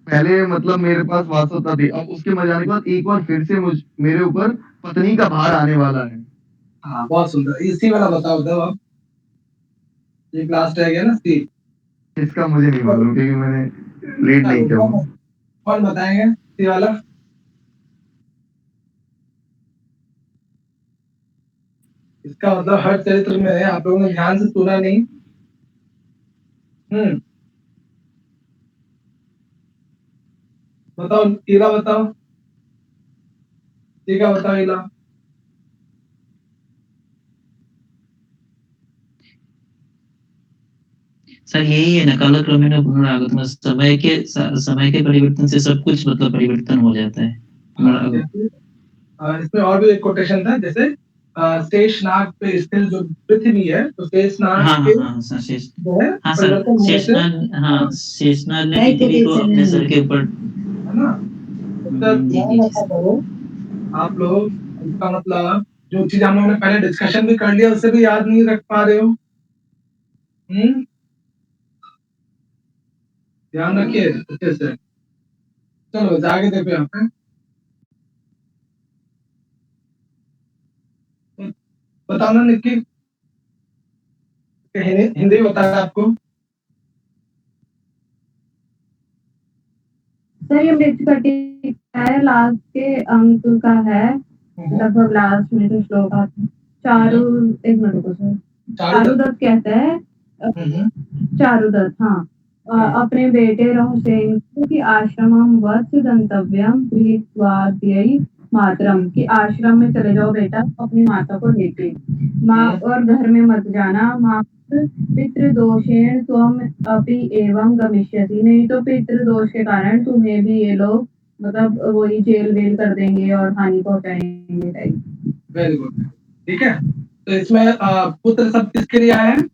पहले मतलब मेरे पास वासवता थी, अब उसके मर जाने के बाद एक बार फिर से मेरे ऊपर पत्नी का भार आने वाला है। हाँ बहुत सुंदर। इसी वाला बताओ दो आप। ये लास्ट रह गया ना सी। इसका मुझे नहीं मालूम क्योंकि मैंने रीड नहीं किया। कौन बताएंगे सी वाला? इसका मतलब हर चरित्र में है, आप लोगों ने ध्यान से सुना नहीं। बताओ ईला, बताओ ठीक है, बताओ ईला। सर यही है ना, कालक्रमेण पुनरागतम, समय के परिवर्तन से सब कुछ मतलब परिवर्तन हो जाता है। इसमें और भी एक कोटेशन था, जैसे शेषनाग पे स्थिर जो पृथ्वी है, तो शेषनाग शेषनाग ने पृथ्वी को अपने सर के ऊपर, है ना? आप लोग इसका मतलब जो चीज हम लोगों ने पहले डिस्कशन भी कर लिया उससे भी याद नहीं रख पा रहे हो। ध्यान रखिए अच्छे से। चलो आगे देखो यहाँ पे। बताओ ना निक्की, हिंदी बताया आपको? सर ये मृत है, लास्ट के अंक का है, लगभग लास्ट में जो श्लोक आता है। एक मिनट को सर, चारुदत्त कहता है, चारुदत्त हाँ, अपने बेटे रोहसेन की आश्रमम वत्स गंतव्यम गृहीत्वाद्यै मातरम, कि आश्रम में चले जाओ बेटा अपनी माता को लेके, माँ और घर में मत जाना, माँ पितृदोषेण त्वम अपि एवं गमिष्यति, नहीं तो पितृदोष के कारण तुम्हें भी ये लोग मतलब वही जेल वेल कर देंगे और हानि पहुंचाएंगे। वेरी गुड, ठीक है। तो इसमें पुत्र शब्द किसके लिए आया है?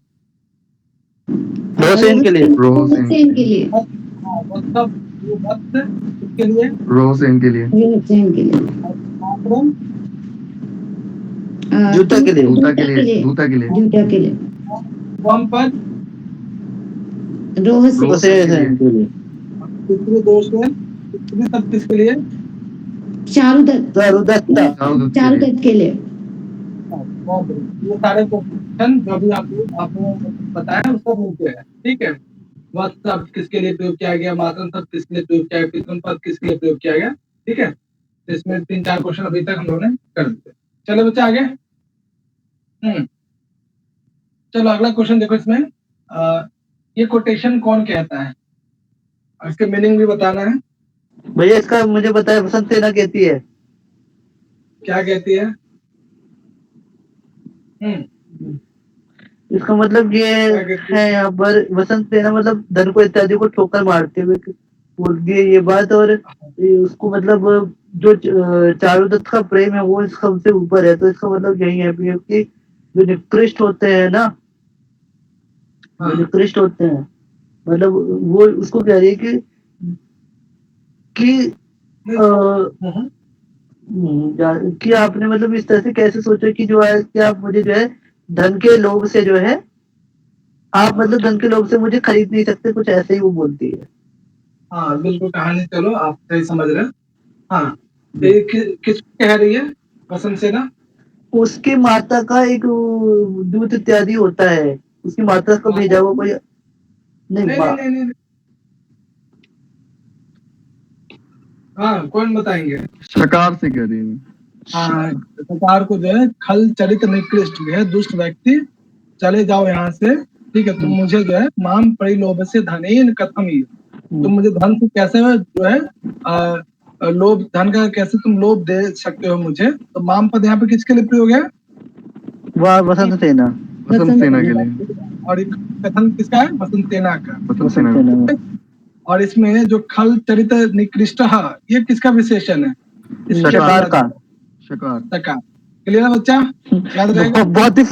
रोहसेन के लिए। रोहसेन के लिए। किसके लिए? रोहसेन के लिए। रोहसेन के लिए। जूता के लिए जूता के लिए जूता के लिए जूता के लिए वाम पद रोह से वसुसेन के लिए तीसरे दोष है तीसरे शब्द किसके लिए चारुदत्त चारुदत्ता चारुदत्त के लिए बहुत बढ़िया। ये सारे क्वेश्चन जो भी आपने बताया उसका रूप है, ठीक है। वत्स शब्द किसके लिए प्रयोग किया गया, मातृ शब्द किसके लिए प्रयोग किया गया, पितृ पद किसके लिए प्रयोग किया गया, ठीक है। तो इसमें 3-4 क्वेश्चन अभी तक हम लोगों ने कर दिए। चलो बच्चे आगे। चलो अगला क्वेश्चन देखो इसमें ये कोटेशन कौन कहता है और इसके मीनिंग भी बताना है। भैया इसका मुझे बताया वसंत सेना कहती है। क्या कहती है? इसका मतलब ये है यहाँ पर वसंत सेना मतलब धन को इत्यादि को ठोकर मारते हुए बोलती है ये बात। और उसको मतलब जो चारुदत्त का प्रेम है वो इसका सबसे ऊपर है। तो इसका मतलब यही है कि जो निकृष्ट होते हैं ना, जो निकृष्ट होते हैं मतलब वो उसको कह रही है कि आपने मतलब इस तरह से कैसे सोचा कि जो है कि आप मुझे जो है धन के लोभ से जो है आप मतलब धन के लोभ से मुझे खरीद नहीं सकते, कुछ ऐसे ही वो बोलती है। हाँ बिल्कुल कहानी, चलो आप सही समझ रहे हैं। हाँ ये किस कह रही है वसंत सेना? उसकी माता का एक दूत इत्यादि होता है, उसकी माता को भेजा हुआ कोई नहीं। हाँ कौन बताएंगे? शकार से कह रही है। हाँ शकार को जो है खल चरित निकृष्ट है दुष्ट व्यक्ति, चले जाओ यहाँ से, ठीक है। तुम मुझे जो है माम परिलोभ से धनेन कथम ही, तुम मुझे धन से कैसे जो है लोभ, धन का कैसे तुम लोभ दे सकते हो मुझे। तो माम पद यहाँ पे किसके लिए प्रयोग है? वाह वसंत सेना, वसंत सेना के लिए। और एक कथन किसका है? वसंत सेना का। वसंत सेना। और इसमें जो खल चरित निकृष्ट ये किसका विशेषण है? शकार का। शकार क्लियर है बच्चा? याद रहेगा। बहुत ही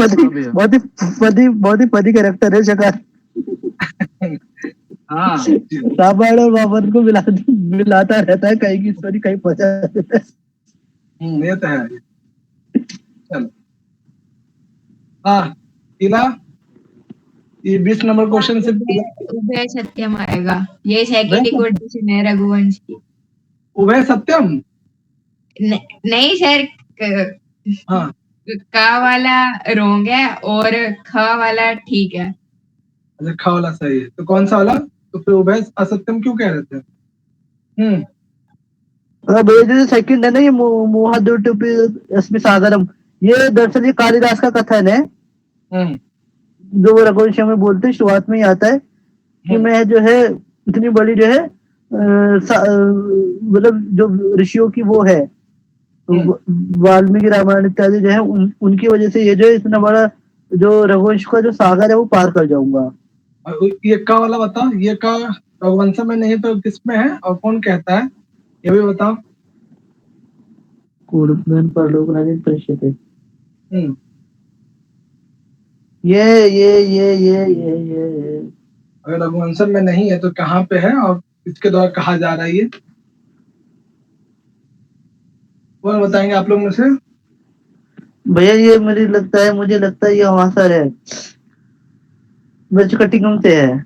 फनी कैरेक्टर है शकार। हाँ रामायण और महाभारत को मिलाता रहता है, कहीं की स्टोरी कहीं पहुंचा देता है। ये तो है। चलो हाँ इला, ये 20 नंबर क्वेश्चन से उभय सत्यम आएगा। ये सेकंड कोटेशन है रघुवंश की। उभय सत्यम नहीं सर, हाँ का वाला रोंग है और ख वाला ठीक है। अच्छा ख वाला सही है, तो कौन सा वाला? तो फिर उभय असत्यम क्यों कह रहे थे? जो सेकंड है ना ये मोहादुटुपी सागरम, ये दरअसल ये कालिदास का कथन है जो वो रघुवंश में बोलते हैं। शुरुआत में ही आता है कि मैं जो है इतनी बड़ी जो है मतलब जो ऋषियों की वो है वाल्मीकि रामायण इत्यादि जो है उनकी वजह से ये जो है इतना बड़ा जो रघुवंश का जो सागर है वो पार कर जाऊंगा। ये का वाला बताओ, ये का रघुवंश में नहीं तो किसमें है और कौन कहता है ये भी बताओ। ये अगर रघुवंश में नहीं है तो कहाँ पे है और इसके द्वारा कहा जा रहा है ये कौन बताएंगे आप लोग में से? भैया ये मुझे लगता है ये हमासर है, कटिंगम से है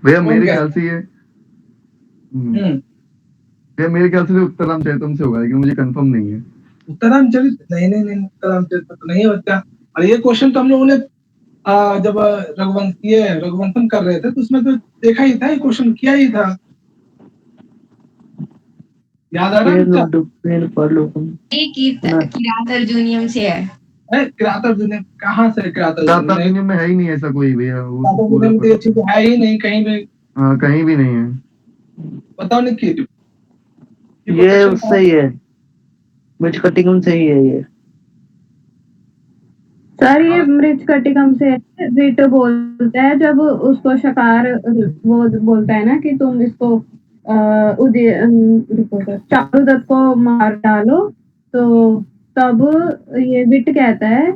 भैया मेरे ख्याल से ये भैया मेरे ख्याल से उत्तरामचरितम से होगा लेकिन मुझे कंफर्म नहीं है। उत्तरामचरित नहीं उत्तरामचरित तो नहीं बच्चा। और ये क्वेश्चन तो हम लोगों ने जब रघुवंशम कर रहे थे तो उसमें तो देखा ही था, ये क्वेश्चन किया ही था, याद आ रहा है? किरात अर्जुनियम से है। किरात अर्जुनियम कहाँ से? किरात अर्जुनियम में है ही नहीं ऐसा कोई भैया, ये चीज है ही नहीं कहीं भी। कहीं भी नहीं है। बताओ निकी। ये सही है, मृच कटिंगम सही है ये। सर ये मृच कटिकम से विट बोलता है जब उसको शकार वो बोलता है ना कि तुम इसको चारुदत्त को मार डालो, तो तब ये विट कहता है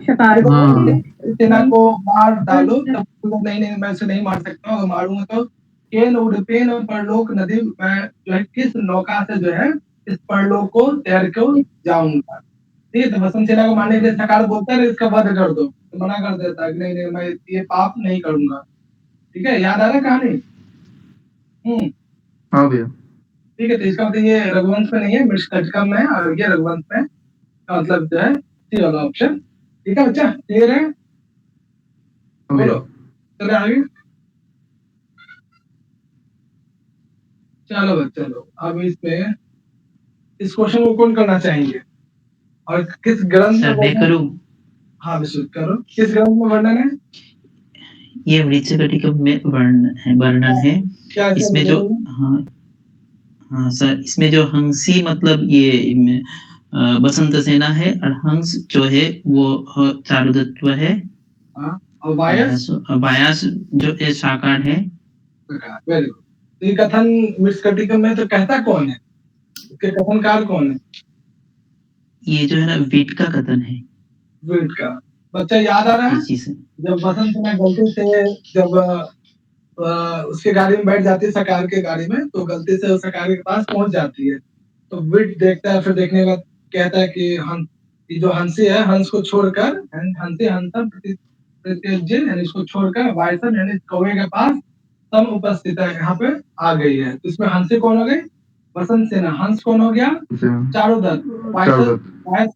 शकार सेना को मार डालो, तब नहीं मैं इसे नहीं मार सकता हूँ, मारूंगा तो केन उड़पेन और परलोक नदी, मैं जो है किस नौका से जो है इस परलोक को तैर के जाऊंगा। ठीक है, तो वसंत सेना को मारने के लिए सकार बोलता है इसका वध कर दो, तो मना कर देता है कि नहीं नहीं मैं ये पाप नहीं करूंगा। ठीक है, याद आ रहा है कहानी? हाँ भैया। ठीक है, तो इसका मतलब ये रघुवंश में नहीं है, मृषकटिकम में है, और ये रघुवंश में का मतलब जो है सी वाला ऑप्शन। ठीक है बच्चा, क्लियर है? बोलो, चलो आगे। चलो बच्चा लोग, अब इसमें इस क्वेश्चन को कौन करना चाहेंगे और किस ग्रंथ सर में मैं वर्णन? करूं? हाँ विश्व करो, किस ग्रंथ में वर्णन है? ये मृच्छकटिकम में वर्णन है। क्या ऐसा इसमें जो हाँ हाँ सर, इसमें जो हंसी मतलब ये बसंत सेना है, और हंस जो है वो चारुदत्त है, हाँ, और वायस वायस जो है साकार है। Very good. तो ये कथन मृच्छकटिकम में तो कहता कौन है, इसके कथनकार कौन है? ये जो है ना वीट का कथन है। वीट का। बच्चा याद आ रहा है? जी सर। जब वसंत सेना गलती से जब उसके गाड़ी में बैठ जाती है, सकार के गाड़ी में, तो गलती से उस सकार के पास पहुंच जाती है, तो विट देखता है, फिर देखने के बाद कहता है कि हम ये जो हंसी है, हंस को छोड़कर हंसी हंसा यानी इसको छोड़कर वायसन यानी कौवे के पास तम उपस्थित है, यहाँ पे आ गई है। तो इसमें हंसी कौन हो गई? वसंत सेना। हंस कौन हो गया? चारुदत्त। वायस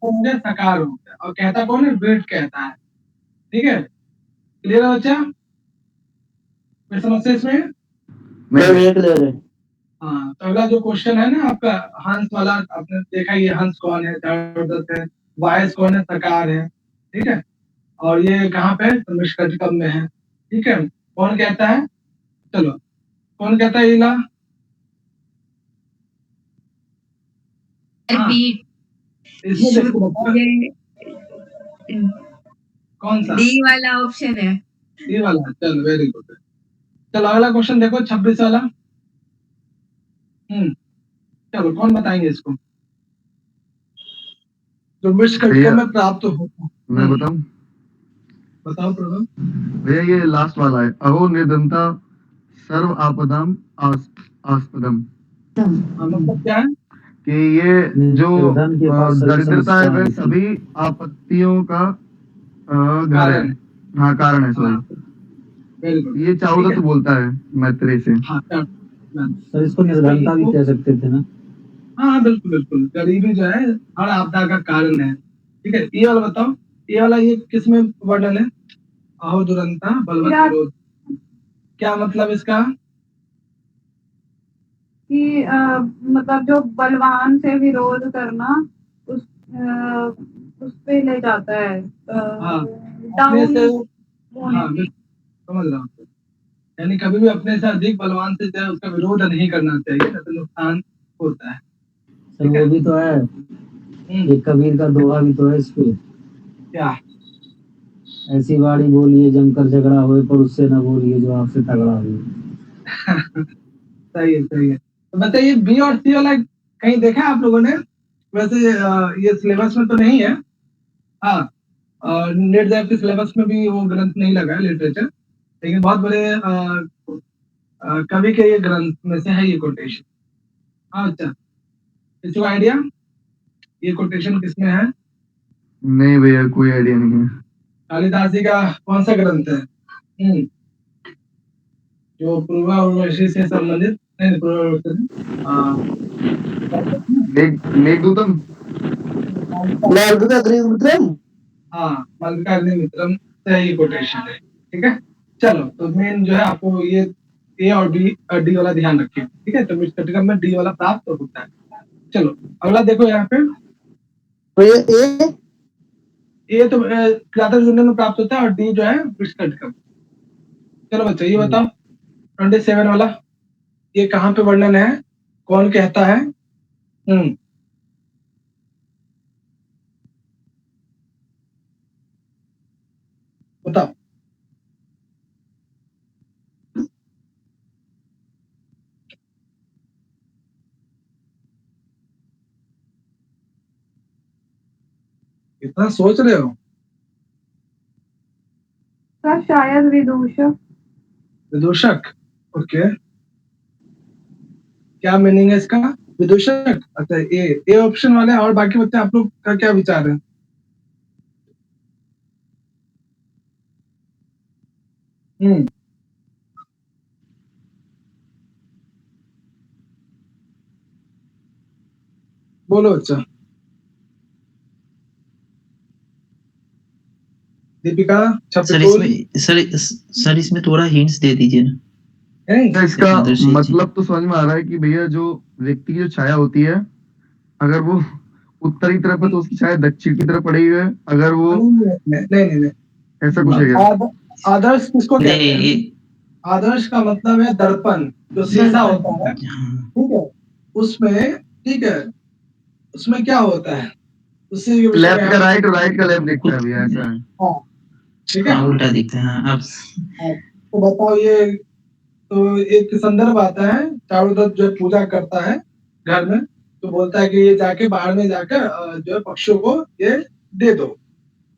कौन हो गया? सकार हो गया। और कहता कौन है? विट कहता है। ठीक है, क्लियर है बच्चा? कोई समस्या इसमें? हाँ, तो अगला जो क्वेश्चन है ना आपका हंस वाला, आपने देखा ये हंस कौन है? चारुदत्त है। वायस कौन है? सकार है। ठीक है, और ये कहाँ पे? मृच्छकटिकम में है। ठीक है, कौन कहता है? चलो, कौन कहता है? इला? हाँ, इसमें देखो कौन सा? डी वाला ऑप्शन है। डी वाला, चलो वेरी गुड। चलो अगला क्वेश्चन देखो, 26 वाला। चलो कौन बताएंगे इसको? जो मृच्छकटिकम में प्राप्त होता। मैं बताऊं? बताओ प्रभु। भैया ये लास्ट वाला है, अहो निर्धनता सर्व आपदाम आस्पदम। मतलब क्या है? कि ये जो दरिद्रता है वह सभी आपत्तियों का घर है। हाँ, कारण है। सॉरी, ये चारुदत्त बोलता है मैत्रेय से। हाँ, सर इसको निर्धनता भी कह सकते थे ना? हाँ बिल्कुल बिल्कुल, गरीबी जो है हर आपदा का कारण है। ठीक है, ये वाला बताओ, ये वाला ये किस में वर्णन है? अहो दुरंता बलवत विरोध। क्या मतलब इसका? कि मतलब जो बलवान से विरोध करना, उस पे ले जाता है अपने से। हाँ समझ रहा हूँ, यानी कभी भी अपने से अधिक बलवान से जो है उसका विरोध नहीं करना चाहिए, नहीं तो नुकसान होता है। सर वो भी तो है, एक कबीर का दोहा भी तो है इस पे। क्या? ऐसी वाणी बोलिए जमकर झगड़ा होए, पर उससे ना बोलिए जो आपसे तगड़ा हो। सही है सही है। तो बताइए बी और सी वाला कहीं देखा है आप लोगों ने? वैसे ये सिलेबस में तो नहीं है। हाँ, नेट जैप के सिलेबस में भी वो ग्रंथ नहीं लगा है लिटरेचर, लेकिन बहुत बड़े कवि के ये ग्रंथ में से है ये कोटेशन। हाँ अच्छा, किसी को आइडिया ये कोटेशन किसमें है? नहीं भैया, कोई आइडिया नहीं है। कालिदास जी का कौन सा ग्रंथ है? जो पूर्वावर्षी से संबंधित नहीं, मेघदूतम। हाँ, मल्लिकाग्निमित्रम से ये कोटेशन है। ठीक है, चलो तो मेन जो है आपको ये ए और डी वाला ध्यान रखिए। ठीक है, तो मृच्छकटिकम में डी वाला प्राप्त होता है। चलो अगला देखो यहाँ पे, तो ये तो क्रातक में प्राप्त होता है, और डी जो है मृच्छकटिकम। चलो बच्चा ये बताओ 27 वाला, ये कहाँ पे वर्णन है? कौन कहता है? बताओ। इतना सोच रहे हो? सर शायद विदूषक। विदूषक, ओके। क्या मीनिंग है इसका? विदूषक, अच्छा ए ऑप्शन वाले, और बाकी बच्चे आप लोग का क्या विचार है? बोलो अच्छा। दीपिका, सर इसमें थोड़ा हिंट्स दे दीजिए ना। तो इसका मतलब तो समझ में आ रहा है कि भैया जो व्यक्ति की जो छाया होती है, अगर वो उत्तरी तरफ है तो उसकी छाया दक्षिण की तरफ पड़ेगी, अगर वो नहीं ऐसा कुछ है क्या? आदर्श किसको कहते हैं? आदर्श का मतलब है दर्पण, जो शीशा होता है, ठीक है, उसमें, ठीक है, उसमें क्या होता है, उससे लेफ्ट का राइट और राइट का लेफ्ट दिखता है भैया, ऐसा है। हाँ, ठीक है, उल्टा दिखता है। हाँ, अब तो बताओ, ये तो एक संदर्भ आता है, चारुदत्त जो पूजा करता है घर में, तो बोलता है कि ये जाके बाहर में जाकर जो है पक्षियों को ये दे दो,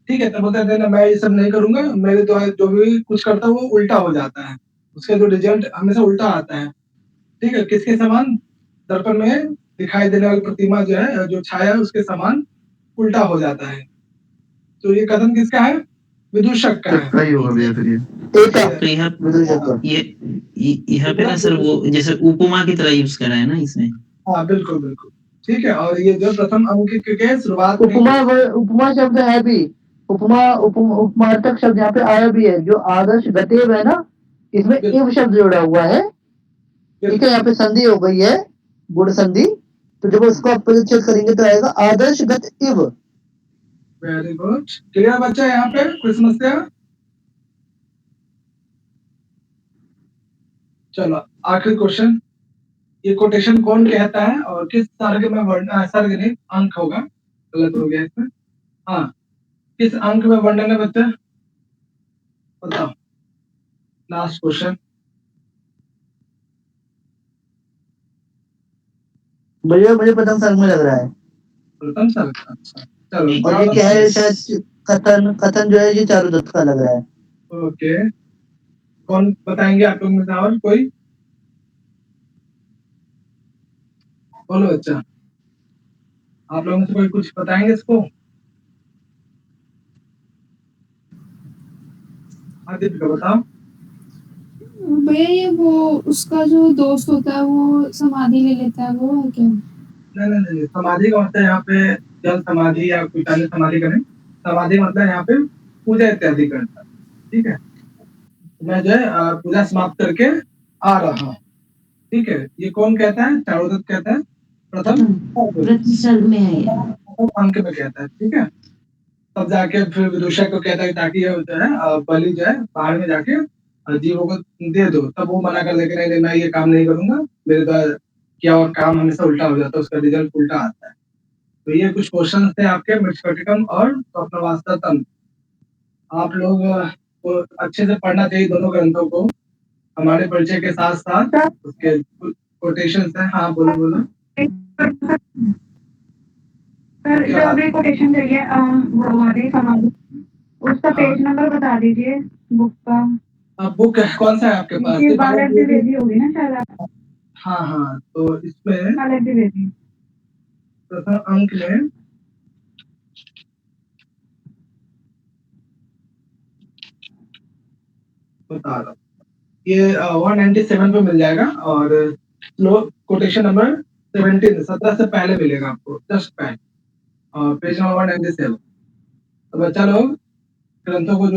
ठीक है, तो बोलता है ना मैं ये सब नहीं करूंगा, मेरे द्वारा जो भी कुछ करता है वो उल्टा हो जाता है, उसका जो रिजल्ट हमेशा उल्टा आता है, ठीक है, किसके समान? दर्पण में दिखाई देने वाली प्रतिमा जो है, जो छाया है उसके समान उल्टा हो जाता है, तो ये कथन किसका है? विदूषक का है। सही होगा भैया फिर ये। तो यहाँ पे ना सर वो जैसे उपमा की तरह यूज करा है ना इसमें। हाँ बिल्कुल बिल्कुल, ठीक है, और ये जो प्रथम अंक के शुरुआत उपमा शब्द है भी, उपमार्थक शब्द यहाँ पे आया भी है, जो आदर्श गतेव है ना, इसमें इव शब्द जोड़ा हुआ है, ठीक है, यहाँ पे संधि हो गई है, गुण संधि, तो जब उसको आप परिच्छेद करेंगे तो आएगा आदर्श गत इव। वेरी गुड, क्लियर बच्चा? यहाँ पे कोई समस्या? चलो आखिरी क्वेश्चन, ये कोटेशन कौन कहता है और किस सर्ग में सर्ग नहीं, अंक होगा, गलत हो गया इसमें, हाँ, किस अंक में वर्णन है बच्चा, बताओ, लास्ट क्वेश्चन। भैया मुझे प्रथम सर्ग में लग रहा है। प्रथम सर्ग, अच्छा, चलो, और ये क्या है, शायद कथन जो है ये चारुदत्त का लग रहा है। ओके, कौन बताएंगे आप लोग में से, और कोई बोलो बच्चा, आप लोगों में से कोई कुछ बताएंगे इसको? हाँ दीपिका बताओ। भैया ये वो उसका जो दोस्त होता है वो समाधि ले लेता है, वो है क्या? नहीं, समाधि का मतलब यहाँ पे जल समाधि या कुछ अन्य समाधि करें, समाधि मतलब यहाँ पे पूजा इत्यादि करता है, ठीक है, मैं जो है पूजा समाप्त करके आ रहा हूँ, ठीक है, ये कौन कहता है? चारुदत्त कहता है, प्रथम सर्ग में है, अंक में कहता है, ठीक है, तब जाके फिर विदूषक को कहता है ताकि ये जो है बलि जो है बाहर में जाके जीवों को दे दो, तब वो मना कर दे कि नहीं मैं ये काम नहीं करूंगा, मेरे द्वारा किया और काम हमेशा उल्टा हो जाता है, उसका रिजल्ट उल्टा आता है। तो ये कुछ क्वेश्चन थे आपके मृच्छकटिकम और स्वप्नवास्तव तंत्र। आप लोग को अच्छे से पढ़ना चाहिए दोनों ग्रंथों को, हमारे परिचय के साथ साथ उसके कोटेशन है। हाँ बोलो। सर जो अभी कोटेशन चाहिए वो वाली समाधि, उसका पेज नंबर बता दीजिए बुक का। बुक कौन सा है आपके पास? बालक द्विवेदी होगी ना शायद। हाँ, तो इसमें बालक द्विवेदी प्रथम अंक में बता रहा हूँ, ये 197 पे मिल जाएगा, और कोटेशन नंबर 17 से पहले मिलेगा आपको, जस्ट पहले, और पेज नंबर 197। तो बच्चा लोग ग्रंथों को